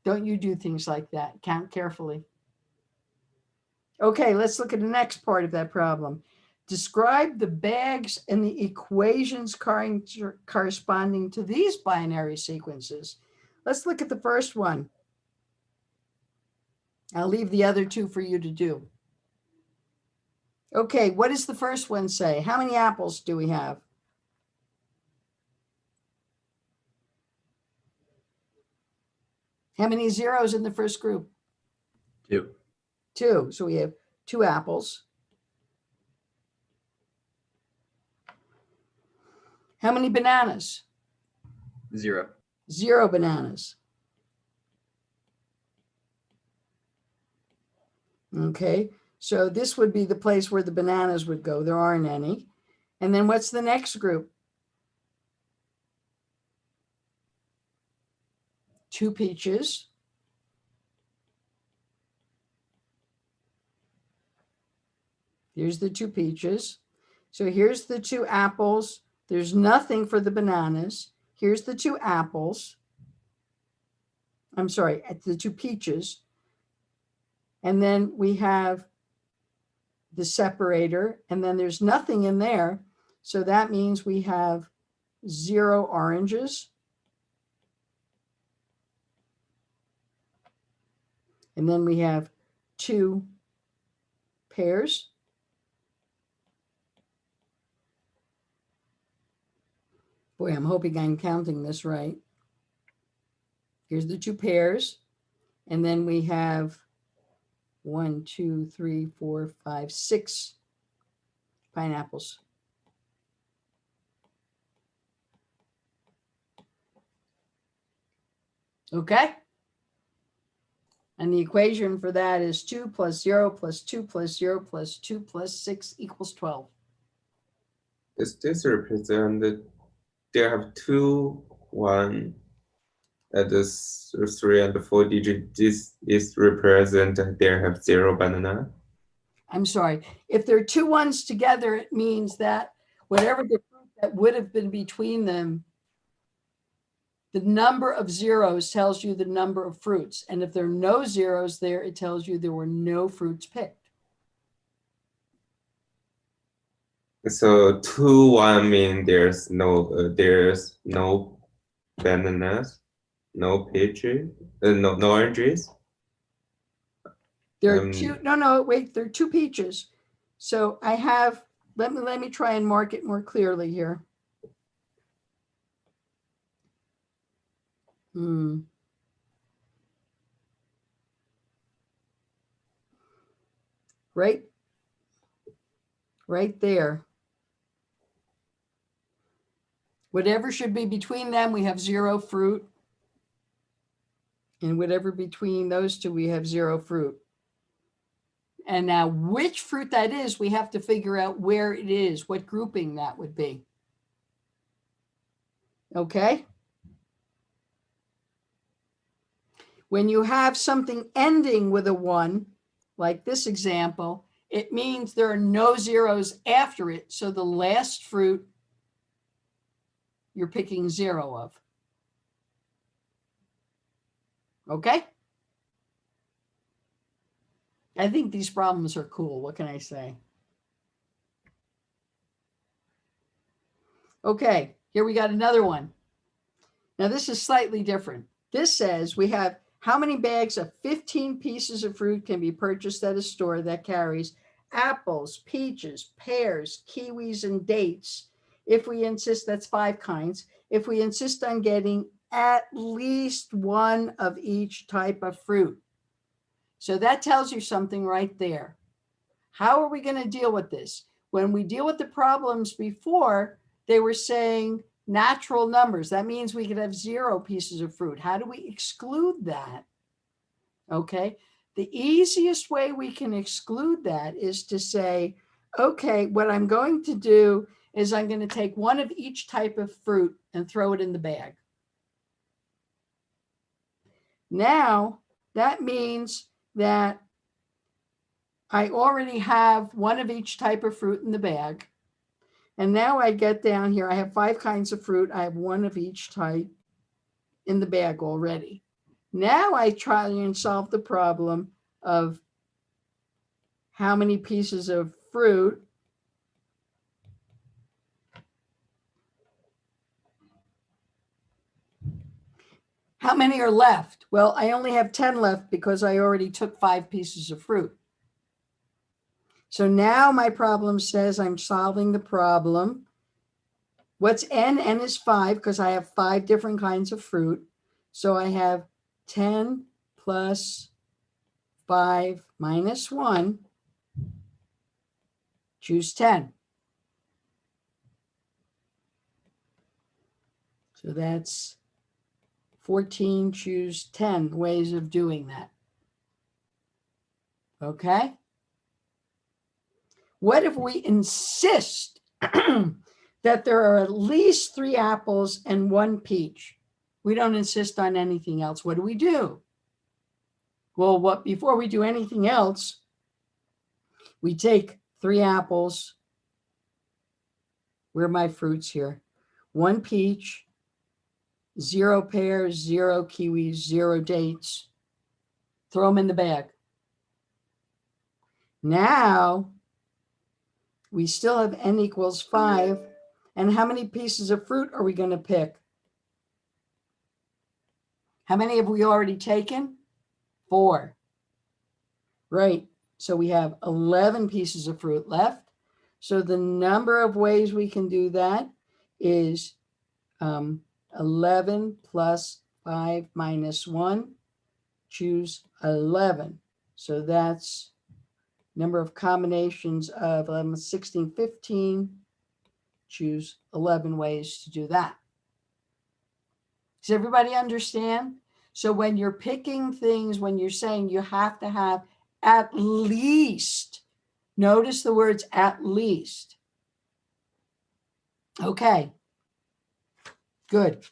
Don't you do things like that. Count carefully. Okay, let's look at the next part of that problem. Describe the bags and the equations corresponding to these binary sequences. Let's look at the first one. I'll leave the other 2 for you to do. Okay, what does the first one say? How many apples do we have? How many zeros in the first group? 2. 2. So we have 2 apples. How many bananas? 0. 0 bananas. Okay, so this would be the place where the bananas would go. There aren't any. And then what's the next group? 2 peaches. Here's the 2 peaches. So here's the 2 apples. There's nothing for the bananas. Here's the 2 apples. I'm sorry, the 2 peaches. And then we have the separator, and then there's nothing in there. So that means we have 0 oranges. And then we have 2 pears. Boy, I'm hoping I'm counting this right. Here's the 2 pears. And then we have 1, 2, 3, 4, 5, 6 pineapples. Okay? And the equation for that is 2 plus 0 plus 2 plus 0 plus 2 plus 6 equals 12. Is this represent there have 2, 1 at the 3 and 4 digit? This is represent there have 0 banana. I'm sorry. If there are 2 ones together, it means that whatever the fruit that would have been between them, the number of zeros tells you the number of fruits. And if there are no zeros there, it tells you there were no fruits picked. So 2, 1 mean there's no bananas, no peaches, no oranges. There are two, no, wait, there are two peaches. So I have, let me try and mark it more clearly here. Right there. Whatever should be between them, we have 0 fruit. And whatever between those two, we have 0 fruit. And now which fruit that is, we have to figure out where it is, what grouping that would be. Okay? When you have something ending with a 1, like this example, it means there are no zeros after it. So the last fruit you're picking 0 of. Okay? I think these problems are cool. What can I say? Okay, here we got another one. Now this is slightly different. This says we have how many bags of 15 pieces of fruit can be purchased at a store that carries apples, peaches, pears, kiwis, and dates. If we insist, that's 5 kinds. If we insist on getting at least one of each type of fruit. So that tells you something right there. How are we going to deal with this? When we deal with the problems before, they were saying natural numbers. That means we could have 0 pieces of fruit. How do we exclude that? Okay. The easiest way we can exclude that is to say, okay, what I'm going to do is I'm going to take one of each type of fruit and throw it in the bag. Now, that means that I already have one of each type of fruit in the bag. And now I get down here, I have 5 kinds of fruit. I have one of each type in the bag already. Now I try and solve the problem of how many pieces of fruit how many are left? Well, I only have 10 left because I already took 5 pieces of fruit. So now my problem says I'm solving the problem. What's n? N is 5 because I have 5 different kinds of fruit. So I have 10 plus 5 minus 1. Choose 10. So that's 14, choose 10 ways of doing that. Okay? What if we insist that there are at least 3 apples and 1 peach? We don't insist on anything else. What do? Well, before we do anything else, we take 3 apples. Where are my fruits here? 1 peach, 0 pears, 0 kiwis, 0 dates. Throw them in the bag. Now, we still have n equals 5. And how many pieces of fruit are we going to pick? How many have we already taken? 4. Right. So we have 11 pieces of fruit left. So the number of ways we can do that is 11 plus 5 minus 1. Choose 11. So that's number of combinations of 11, 16, 15. Choose 11 ways to do that. Does everybody understand? So when you're picking things, when you're saying you have to have at least, notice the words at least. Okay, good.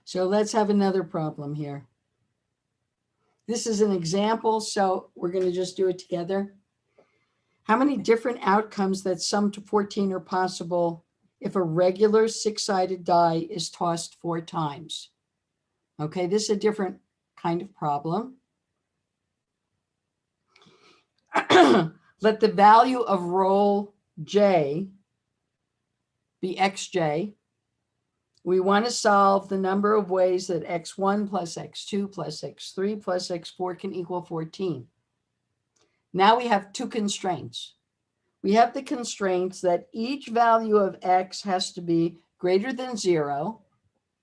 So let's have another problem here. This is an example, so we're going to just do it together. How many different outcomes that sum to 14 are possible if a regular 6-sided die is tossed 4 times? Okay, this is a different kind of problem. Let the value of roll J be xj. We want to solve the number of ways that x1 plus x2 plus x3 plus x4 can equal 14. Now we have two constraints. We have the constraints that each value of x has to be greater than 0,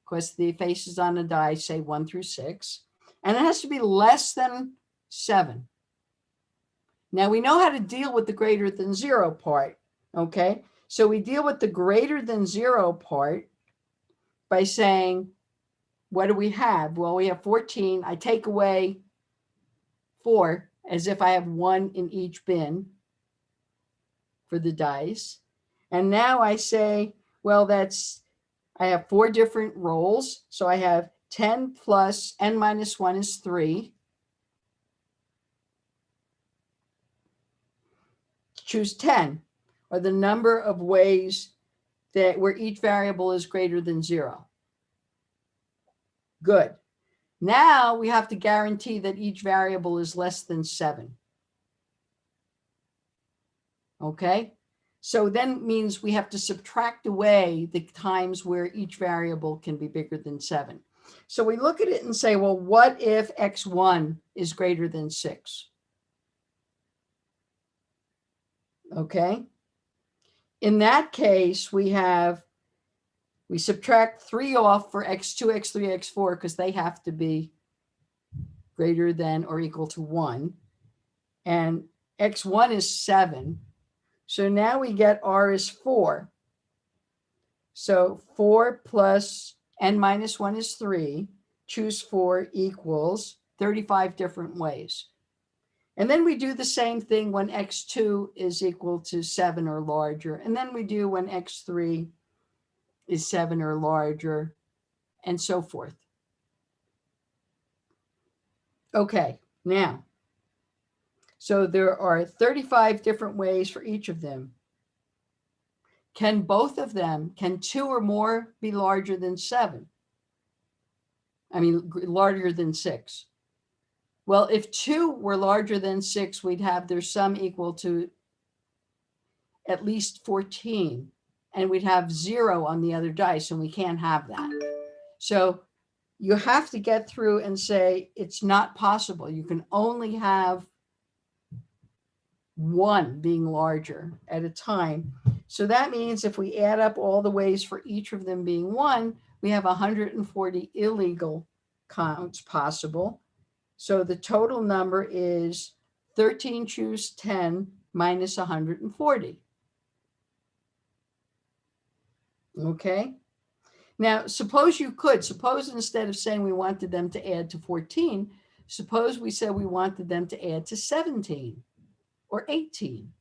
because the faces on the die say 1 through 6, and it has to be less than 7. Now we know how to deal with the greater than 0 part, okay? So we deal with the greater than 0 part by saying, what do we have? Well, we have 14. I take away 4 as if I have 1 in each bin for the dice. And now I say, well, I have 4 different rolls. So I have 10 plus n minus 1 is 3. Choose 10, or the number of ways that where each variable is greater than 0. Good. Now we have to guarantee that each variable is less than 7. Okay, so then means we have to subtract away the times where each variable can be bigger than 7. So we look at it and say, well, what if x1 is greater than 6? Okay, in that case, we subtract 3 off for x2, x3, x4, because they have to be greater than or equal to 1. And x1 is 7. So now we get r is 4. So 4 plus n minus 1 is 3. Choose 4 equals 35 different ways. And then we do the same thing when x2 is equal to 7 or larger. And then we do when x3 is 7 or larger, and so forth. Okay, now, so there are 35 different ways for each of them. Can both of them, can 2 or more be larger than 7? I mean, larger than 6. Well, if 2 were larger than 6, we'd have their sum equal to at least 14. And we'd have 0 on the other dice, and we can't have that. So you have to get through and say, it's not possible. You can only have 1 being larger at a time. So that means if we add up all the ways for each of them being 1, we have 140 illegal counts possible. So the total number is 13 choose 10 minus 140. Okay. Now, suppose instead of saying we wanted them to add to 14, suppose we said we wanted them to add to 17 or 18.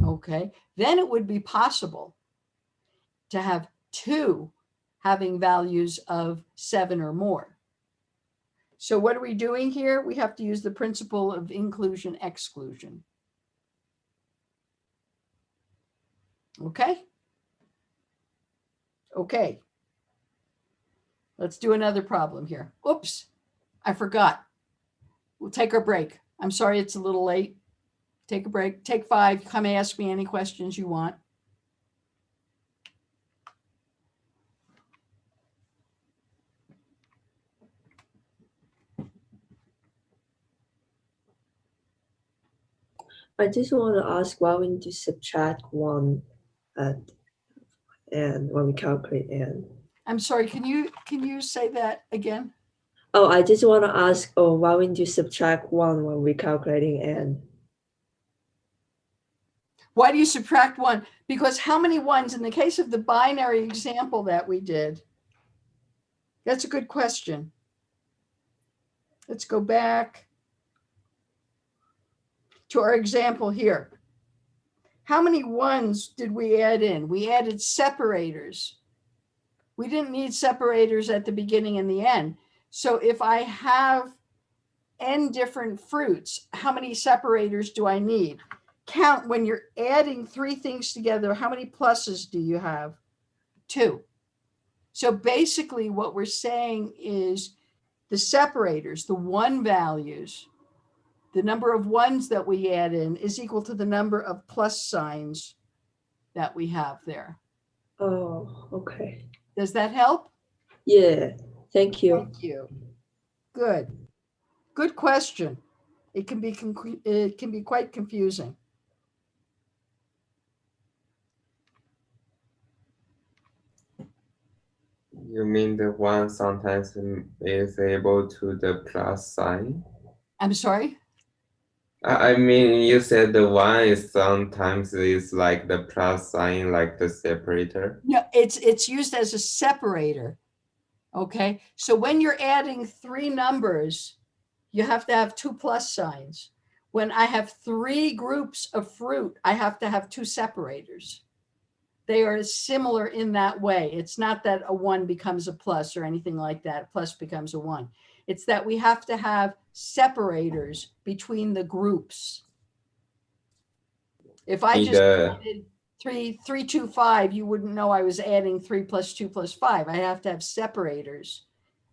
Okay. Then it would be possible to have 2 having values of 7 or more. So what are we doing here? We have to use the principle of inclusion exclusion. Okay. Okay. Let's do another problem here. Oops, I forgot. We'll take our break. I'm sorry it's a little late. Take a break. Take 5. Come ask me any questions you want. I just want to ask why we need to subtract 1 at n when we calculate n. I'm sorry, can you say that again? Oh, I just want to ask, why we need to subtract 1 when we're calculating n? Why do you subtract 1? Because how many ones in the case of the binary example that we did? That's a good question. Let's go back to our example here. How many ones did we add in? We added separators. We didn't need separators at the beginning and the end. So if I have n different fruits, how many separators do I need? Count when you're adding 3 things together, how many pluses do you have? 2. So basically what we're saying is the separators, the 1 values, the number of 1s that we add in is equal to the number of plus signs that we have there. Oh, okay. Does that help? Yeah, thank you. Thank you. Good. Good question. It can be quite confusing. You mean the one sometimes is able to the plus sign? I'm sorry? I mean, you said the one is sometimes is like the plus sign, like the separator. No, it's used as a separator. Okay, so when you're adding three numbers, you have to have two plus signs. When I have three groups of fruit, I have to have two separators. They are similar in that way. It's not that a one becomes a plus or anything like that. Plus becomes a one. It's that we have to have separators between the groups. If I just added 3, 3, 2, 5, you wouldn't know I was adding 3 plus 2 plus 5. I have to have separators,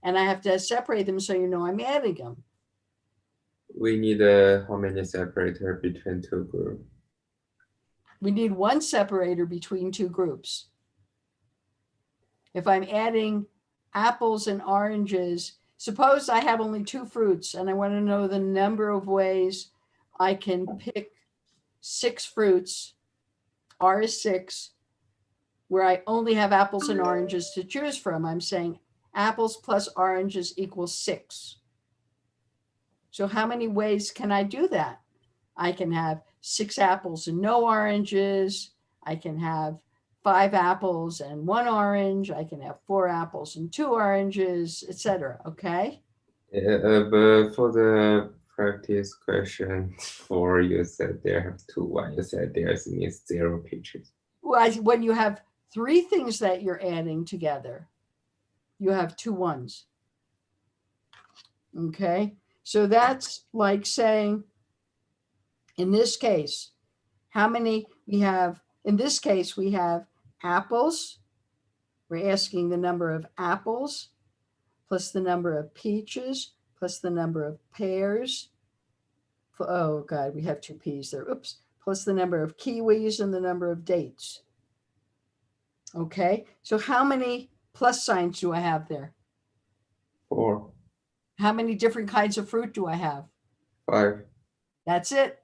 and I have to separate them so you know I'm adding them. We need how many separator between two groups? We need one separator between two groups. If I'm adding apples and oranges, suppose I have only two fruits and I want to know the number of ways I can pick 6 fruits, R is 6, where I only have apples and oranges to choose from. I'm saying apples plus oranges equals 6. So how many ways can I do that? I can have 6 apples and no oranges. I can have 5 apples and 1 orange. I can have 4 apples and 2 oranges, etc. Okay. But for the practice question 4, you said there have 2. 1, you said there's means 0 pictures. Well, when you have 3 things that you're adding together, you have 2 ones. Okay. So that's like saying, in this case, how many we have? In this case, we have apples. We're asking the number of apples plus the number of peaches plus the number of pears. Oh God, we have 2 P's there. Oops. Plus the number of kiwis and the number of dates. Okay. So how many plus signs do I have there? 4, How many different kinds of fruit do I have? 5. That's it.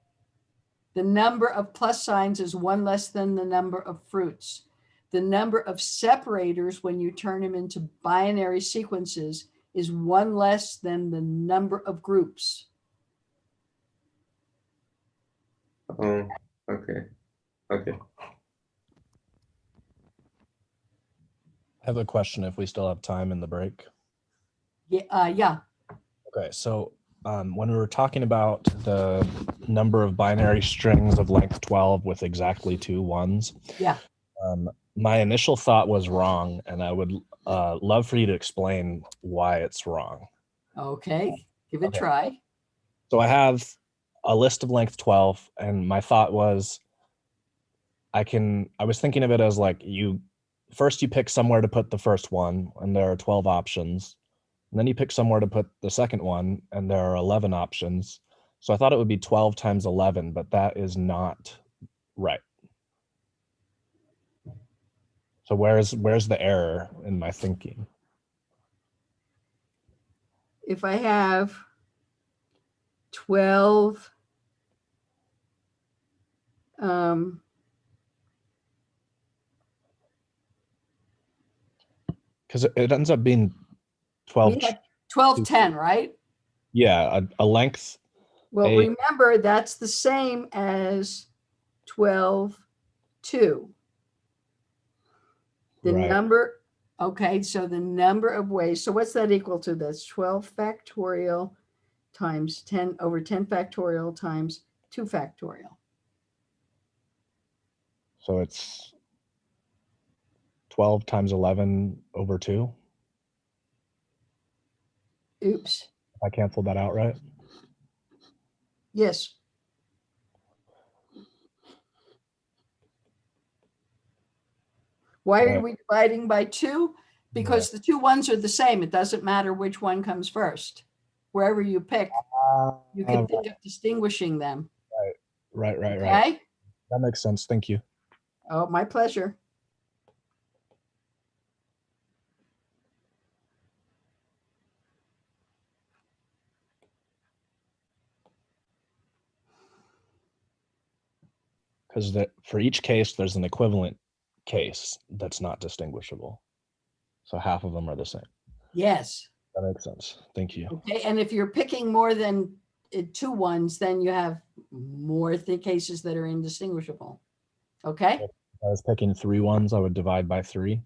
The number of plus signs is 1 less than the number of fruits. The number of separators when you turn them into binary sequences is 1 less than the number of groups. Oh, okay. Okay. I have a question if we still have time in the break. Yeah. Yeah. Okay, so when we were talking about the number of binary strings of length 12 with exactly 2 ones, Yeah. My initial thought was wrong, and I would love for you to explain why it's wrong. Okay. Give it a Okay. try. So I have a list of length 12, and my thought was I was thinking of it as like you pick somewhere to put the first one, and there are 12 options. And then you pick somewhere to put the second one, and there are 11 options. So I thought it would be 12 times 11, but that is not right. So where's the error in my thinking? If I have 12, Because it ends up being 12. we had 12, 10, right? Yeah, a length. Well, A- remember, that's the same as 12, 2. The Right. number, okay, so the number of ways, so what's that equal to? That's 12 factorial times 10 over 10 factorial times 2 factorial. So it's 12 times 11 over 2. Oops. I canceled that out, right? Yes. Why are Right. we dividing by 2? Because the 2 ones are the same. It doesn't matter which one comes first. Wherever you pick, you can think of distinguishing them. Right. Okay? That makes sense. Thank you. Oh, my pleasure. Because for each case, there's an equivalent case that's not distinguishable. So half of them are the same. Yes. That makes sense. Thank you. Okay. And if you're picking more than 2 ones, then you have more cases that are indistinguishable. Okay. If I was picking 3 ones, I would divide by 3.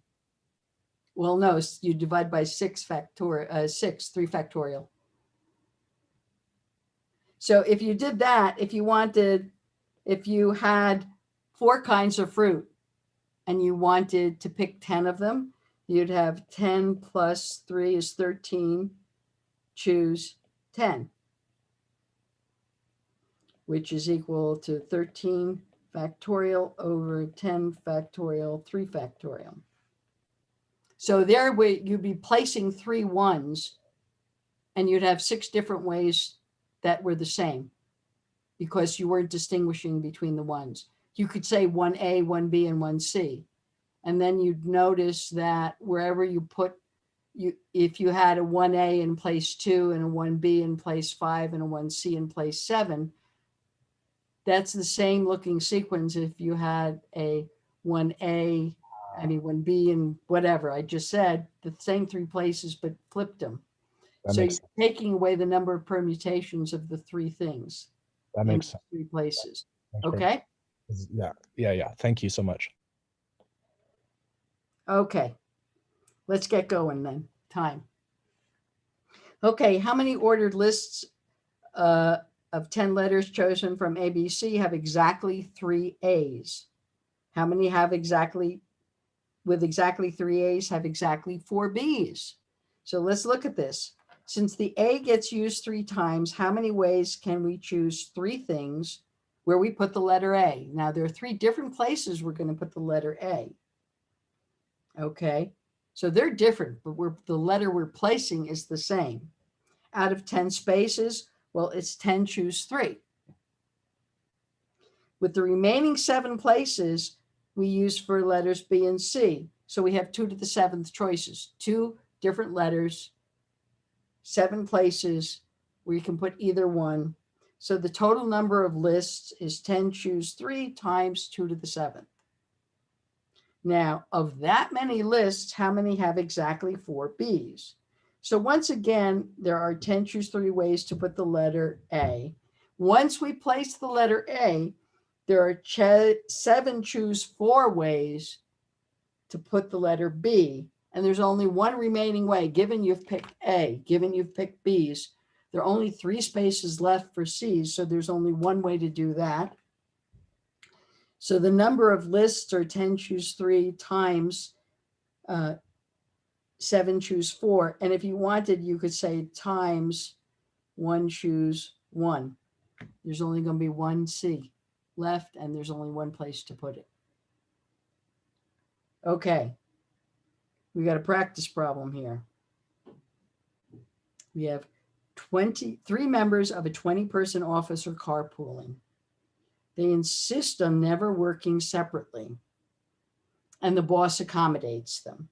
Well, no, you divide by 6 factorial, 3 factorial. So if you did that, if you had 4 kinds of fruit and you wanted to pick 10 of them, you'd have 10 plus 3 is 13, choose 10, which is equal to 13 factorial over 10 factorial, 3 factorial. So there you'd be placing 3 ones and you'd have 6 different ways that were the same because you weren't distinguishing between the ones. You could say 1A, 1B, and 1C. And then you'd notice that wherever you put, if you had a 1A in place 2 and a 1B in place 5 and a 1C in place 7, that's the same looking sequence if you had a 1A, 1B and whatever. I just said the same 3 places, but flipped them. That So you're makes taking away the number of permutations of the 3 things. that makes sense. 3 places. Thanks for- Okay. Yeah. Thank you so much. Okay. Let's get going then. Time. Okay. How many ordered lists of 10 letters chosen from ABC have exactly 3 A's? How many have exactly 3 A's have exactly 4 B's? So let's look at this. Since the A gets used 3 times, how many ways can we choose 3 things where we put the letter A? Now there are 3 different places we're going to put the letter A. Okay, so they're different, but the letter we're placing is the same. Out of 10 spaces, well, it's 10, choose 3. With the remaining 7 places, we use for letters B and C. So we have 2 to the 7th choices, 2 different letters, 7 places where you can put either one. So the total number of lists is 10, choose 3 times 2 to the 7th. Now, of that many lists, how many have exactly 4 B's? So once again, there are 10, choose 3 ways to put the letter A. Once we place the letter A, there are 7, choose 4 ways to put the letter B. And there's only one remaining way, given you've picked A, given you've picked B's. There are only 3 spaces left for C's, so there's only one way to do that. So the number of lists are 10, choose 3 times 7, choose 4. And if you wanted, you could say times 1, choose 1. There's only going to be 1 C left, and there's only one place to put it. Okay. We got a practice problem here. We have 3 members of a 20-person office are carpooling. They insist on never working separately, and the boss accommodates them.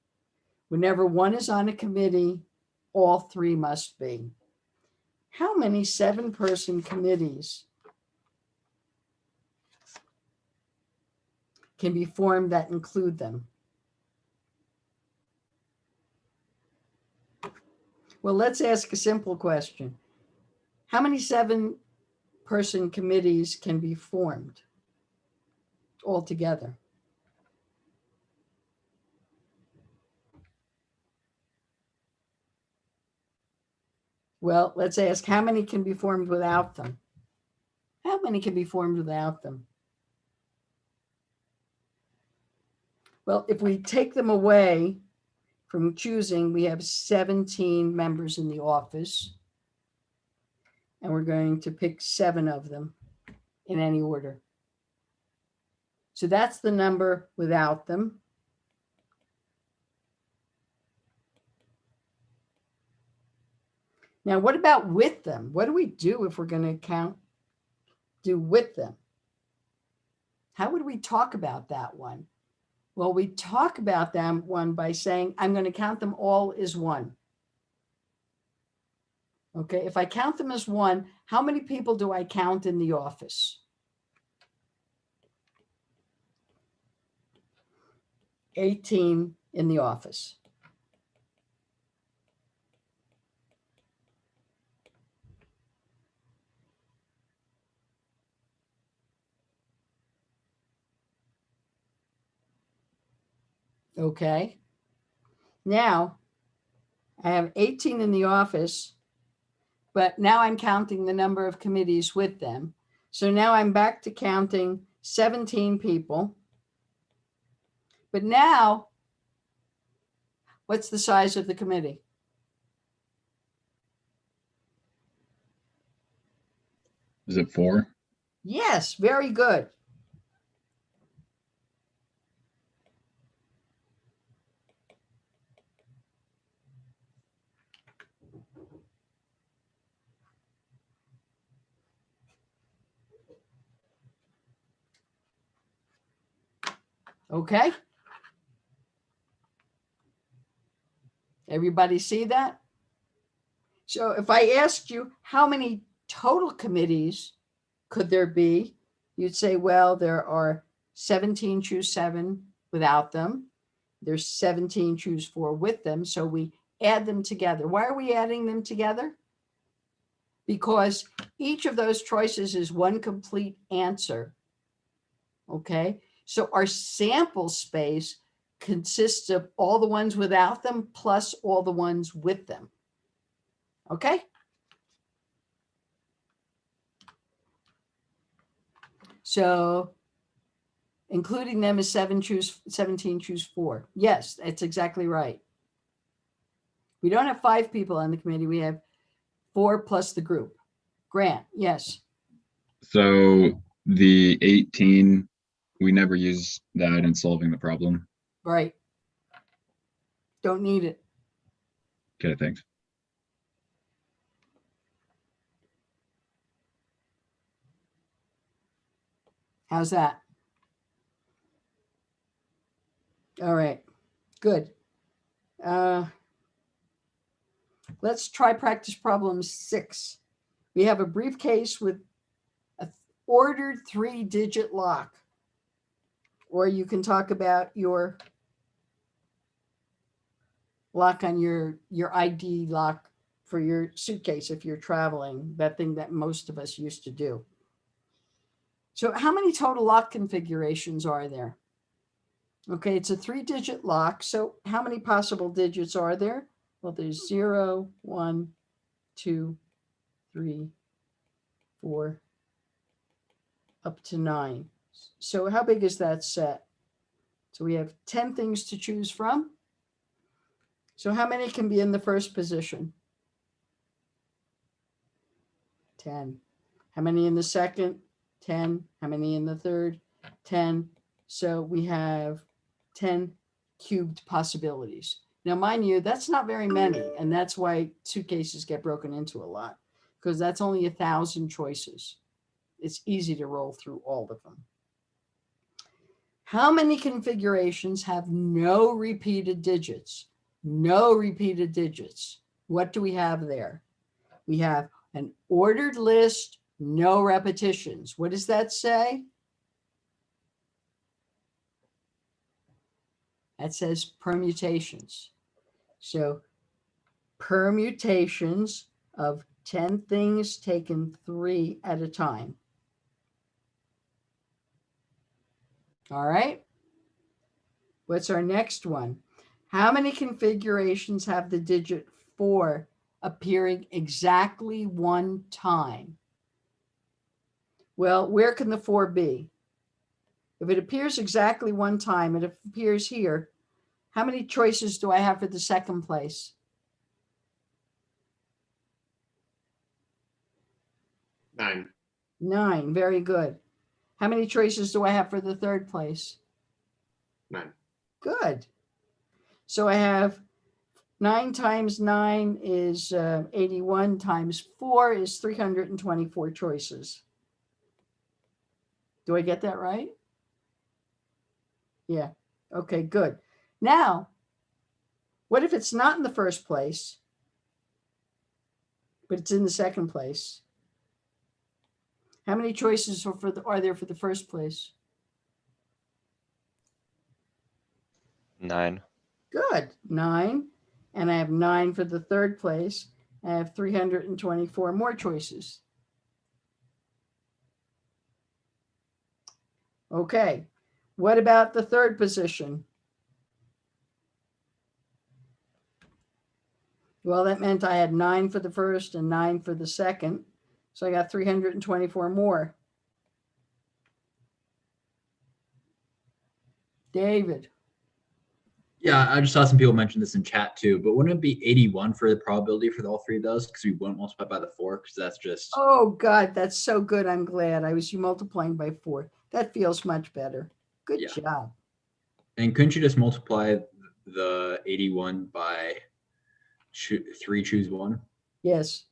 Whenever one is on a committee, all 3 must be. How many 7-person committees can be formed that include them? Well, let's ask a simple question. How many 7-person committees can be formed altogether? Well, let's ask how many can be formed without them? How many can be formed without them? Well, if we take them away from choosing, we have 17 members in the office, and we're going to pick 7 of them in any order. So that's the number without them. Now, what about with them? What do we do if we're going to do with them? How would we talk about that one? Well, we talk about them one by saying, I'm going to count them all as one. Okay, if I count them as one, how many people do I count in the office? 18 in the office. Okay. Now, I have 18 in the office, but now I'm counting the number of committees with them. So now I'm back to counting 17 people. But now, what's the size of the committee? Is it 4? Yes, very good. Okay. Everybody see that? So if I asked you how many total committees could there be, you'd say, well, there are 17, choose 7 without them. There's 17, choose 4 with them. So we add them together. Why are we adding them together? Because each of those choices is one complete answer. Okay. So our sample space consists of all the ones without them plus all the ones with them. Okay. So including them is 17, choose 4. Yes, that's exactly right. We don't have 5 people on the committee. We have 4 plus the group. Grant, yes. So the 18, we never use that in solving the problem. Right. Don't need it. Okay, thanks. How's that? All right, good. Let's try practice problem 6. We have a briefcase with an ordered 3-digit lock. Or you can talk about your lock on your ID lock for your suitcase if you're traveling, that thing that most of us used to do. So how many total lock configurations are there? Okay, it's a 3-digit lock. So how many possible digits are there? Well, there's 0, 1, 2, 3, 4, up to 9. So how big is that set? So we have 10 things to choose from. So how many can be in the first position? 10. How many in the second? 10. How many in the third? 10. So we have 10 cubed possibilities. Now, mind you, that's not very many. And that's why suitcases get broken into a lot, because that's only 1,000 choices. It's easy to roll through all of them. How many configurations have no repeated digits? No repeated digits. What do we have there? We have an ordered list, no repetitions. What does that say? That says permutations. So permutations of 10 things taken 3 at a time. All right. What's our next one? How many configurations have the digit 4 appearing exactly one time? Well, where can the 4 be? If it appears exactly one time, it appears here. How many choices do I have for the second place? 9. 9. Very good. How many choices do I have for the third place? 9. Good. So I have 9 times 9 is 81 times 4 is 324 choices. Do I get that right? Yeah. Okay, good. Now, what if it's not in the first place, but it's in the second place? How many choices are there for the first place? 9. Good, 9. And I have 9 for the third place. I have 324 more choices. Okay, what about the third position? Well, that meant I had 9 for the first and 9 for the second. So I got 324 more. David. Yeah, I just saw some people mention this in chat too, but wouldn't it be 81 for the probability for all three of those? Because we wouldn't multiply by the 4, because that's just. Oh, God, that's so good. I'm glad I was multiplying by 4. That feels much better. Good Yeah. job. And couldn't you just multiply the 81 by 3, choose 1? Yes.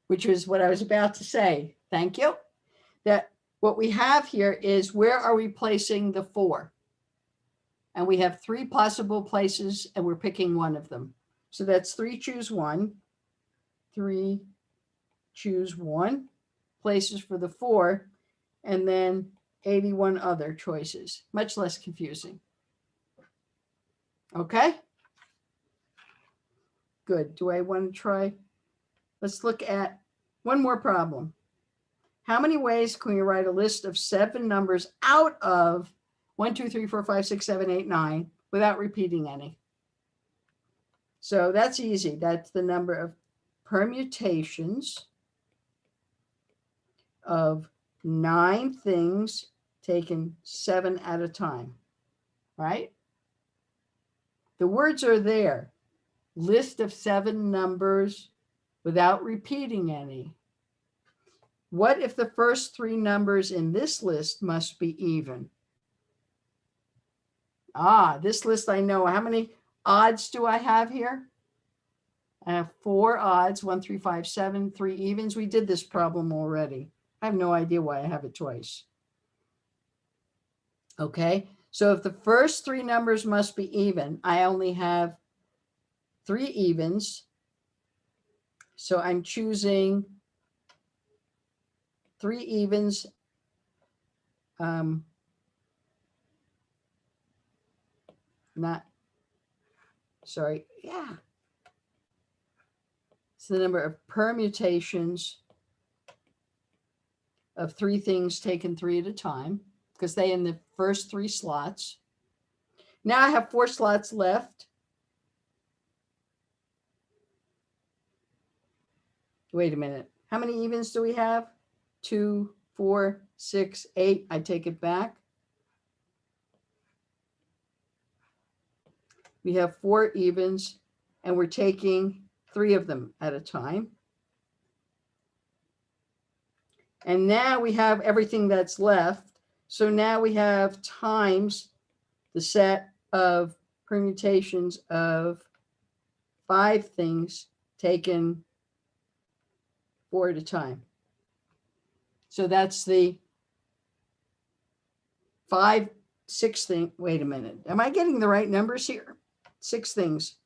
Which is what I was about to say. Thank you. That what we have here is, where are we placing the 4? And we have 3 possible places and we're picking one of them. So that's 3, choose 1. 3, choose 1 places for the 4, and then 81 other choices. Much less confusing. Okay. Good. Do I want to try? Let's look at one more problem. How many ways can we write a list of 7 numbers out of 1, 2, 3, 4, 5, 6, 7, 8, 9 without repeating any? So that's easy. That's the number of permutations of 9 things taken 7 at a time, right? The words are there. List of 7 numbers without repeating any. What if the first 3 numbers in this list must be even? This list I know. How many odds do I have here? I have 4 odds, 1, 3, 5, 7, 3 evens. We did this problem already. I have no idea why I have it twice. Okay, so if the first 3 numbers must be even, I only have 3 evens. So I'm choosing 3 evens. It's the number of permutations of 3 things taken 3 at a time, because they in the first 3 slots. Now I have 4 slots left. Wait a minute. How many evens do we have? 2, 4, 6, 8. I take it back. We have 4 evens, and we're taking 3 of them at a time. And now we have everything that's left. So now we have times the set of permutations of 5 things taken 4 at a time. So that's the 5, 6 thing. Wait a minute. Am I getting the right numbers here? 6 things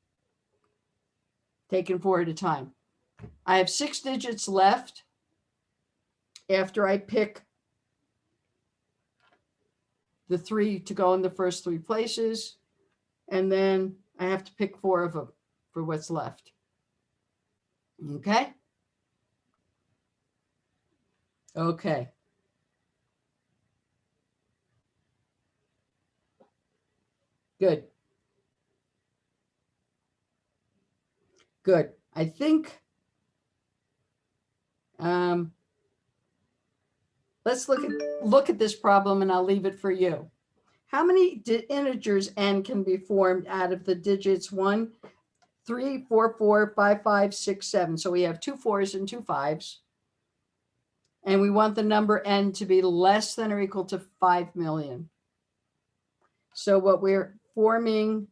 taken 4 at a time. I have 6 digits left after I pick the 3 to go in the first 3 places. And then I have to pick 4 of them for what's left. Okay. Okay. Good. Good. I think let's look at this problem, and I'll leave it for you. How many integers n can be formed out of the digits 1, 3, 4, 4, 5, 5, 6, 7? So we have 2 4s and 2 5s. And we want the number n to be less than or equal to 5 million. So what we're forming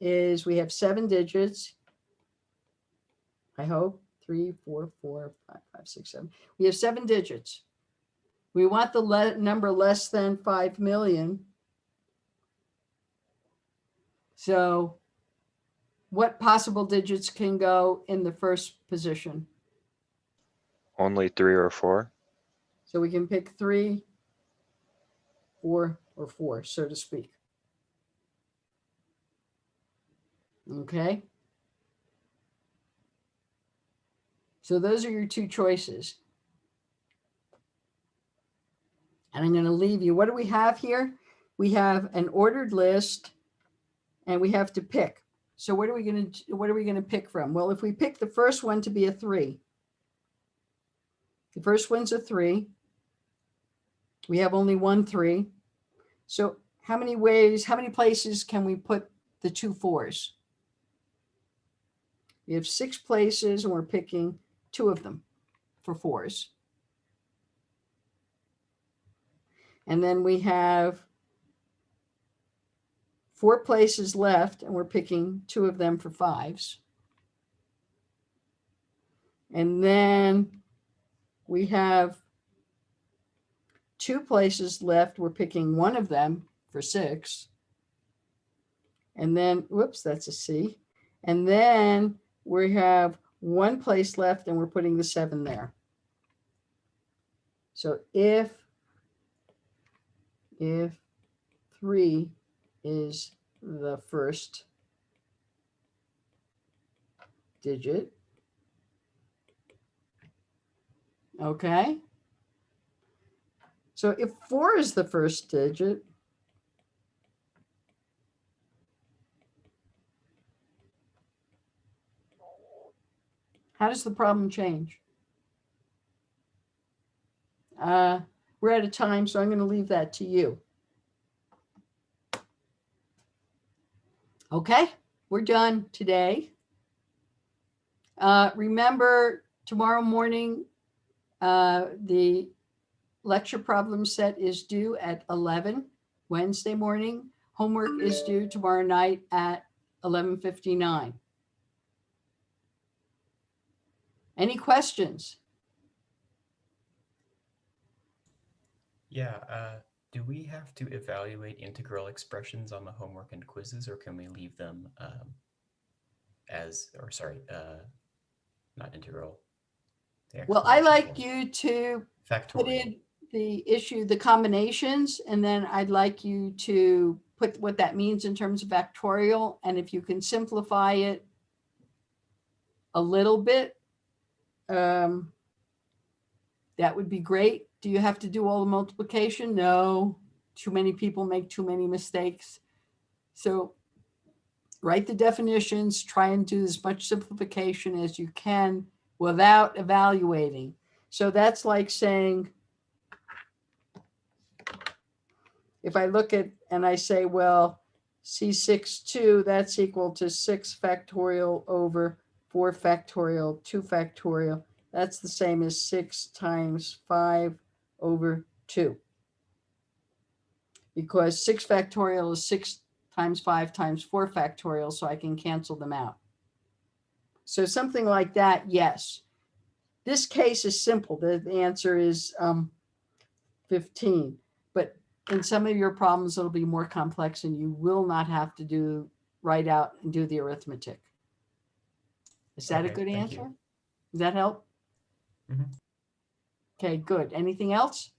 is we have 7 digits. I hope. 3, 4, 4, 5, 5, 6, 7. We have 7 digits. We want the number less than 5 million. So what possible digits can go in the first position? Only 3 or 4. So we can pick 3, 4, or 4, so to speak. Okay. So those are your 2 choices. And I'm going to leave you. What do we have here? We have an ordered list and we have to pick. So what are we going to pick from? Well, if we pick the first one to be a 3, the first one's a 3. We have only 1 3. So how many places can we put the 2 4s? We have 6 places and we're picking 2 of them for 4s. And then we have 4 places left and we're picking 2 of them for 5s. And then we have 2 places left. We're picking 1 of them for 6. And then, whoops, that's a C. And then we have 1 place left and we're putting the 7 there. So if 3 is the first digit, okay. So if 4 is the first digit, how does the problem change? We're out of time, so I'm going to leave that to you. Okay, we're done today. Remember, tomorrow morning, the lecture problem set is due at 11 Wednesday morning. Homework is due tomorrow night at 11:59. Any questions? Yeah, do we have to evaluate integral expressions on the homework and quizzes, or can we leave them not integral? Well, I like you to put Factorial. in the combinations, and then I'd like you to put what that means in terms of factorial. And if you can simplify it a little bit, that would be great. Do you have to do all the multiplication? No, too many people make too many mistakes. So write the definitions, try and do as much simplification as you can without evaluating. So that's like saying, if I look at and I say, well, C6(2), that's equal to 6 factorial over 4 factorial, 2 factorial. That's the same as 6 times 5 over 2. Because 6 factorial is 6 times 5 times 4 factorial, so I can cancel them out. So something like that, yes. This case is simple. The answer is 15. But in some of your problems, it'll be more complex and you will not have to write out and do the arithmetic. Is that a good answer? Does that help? Mhm. Okay, good. Anything else?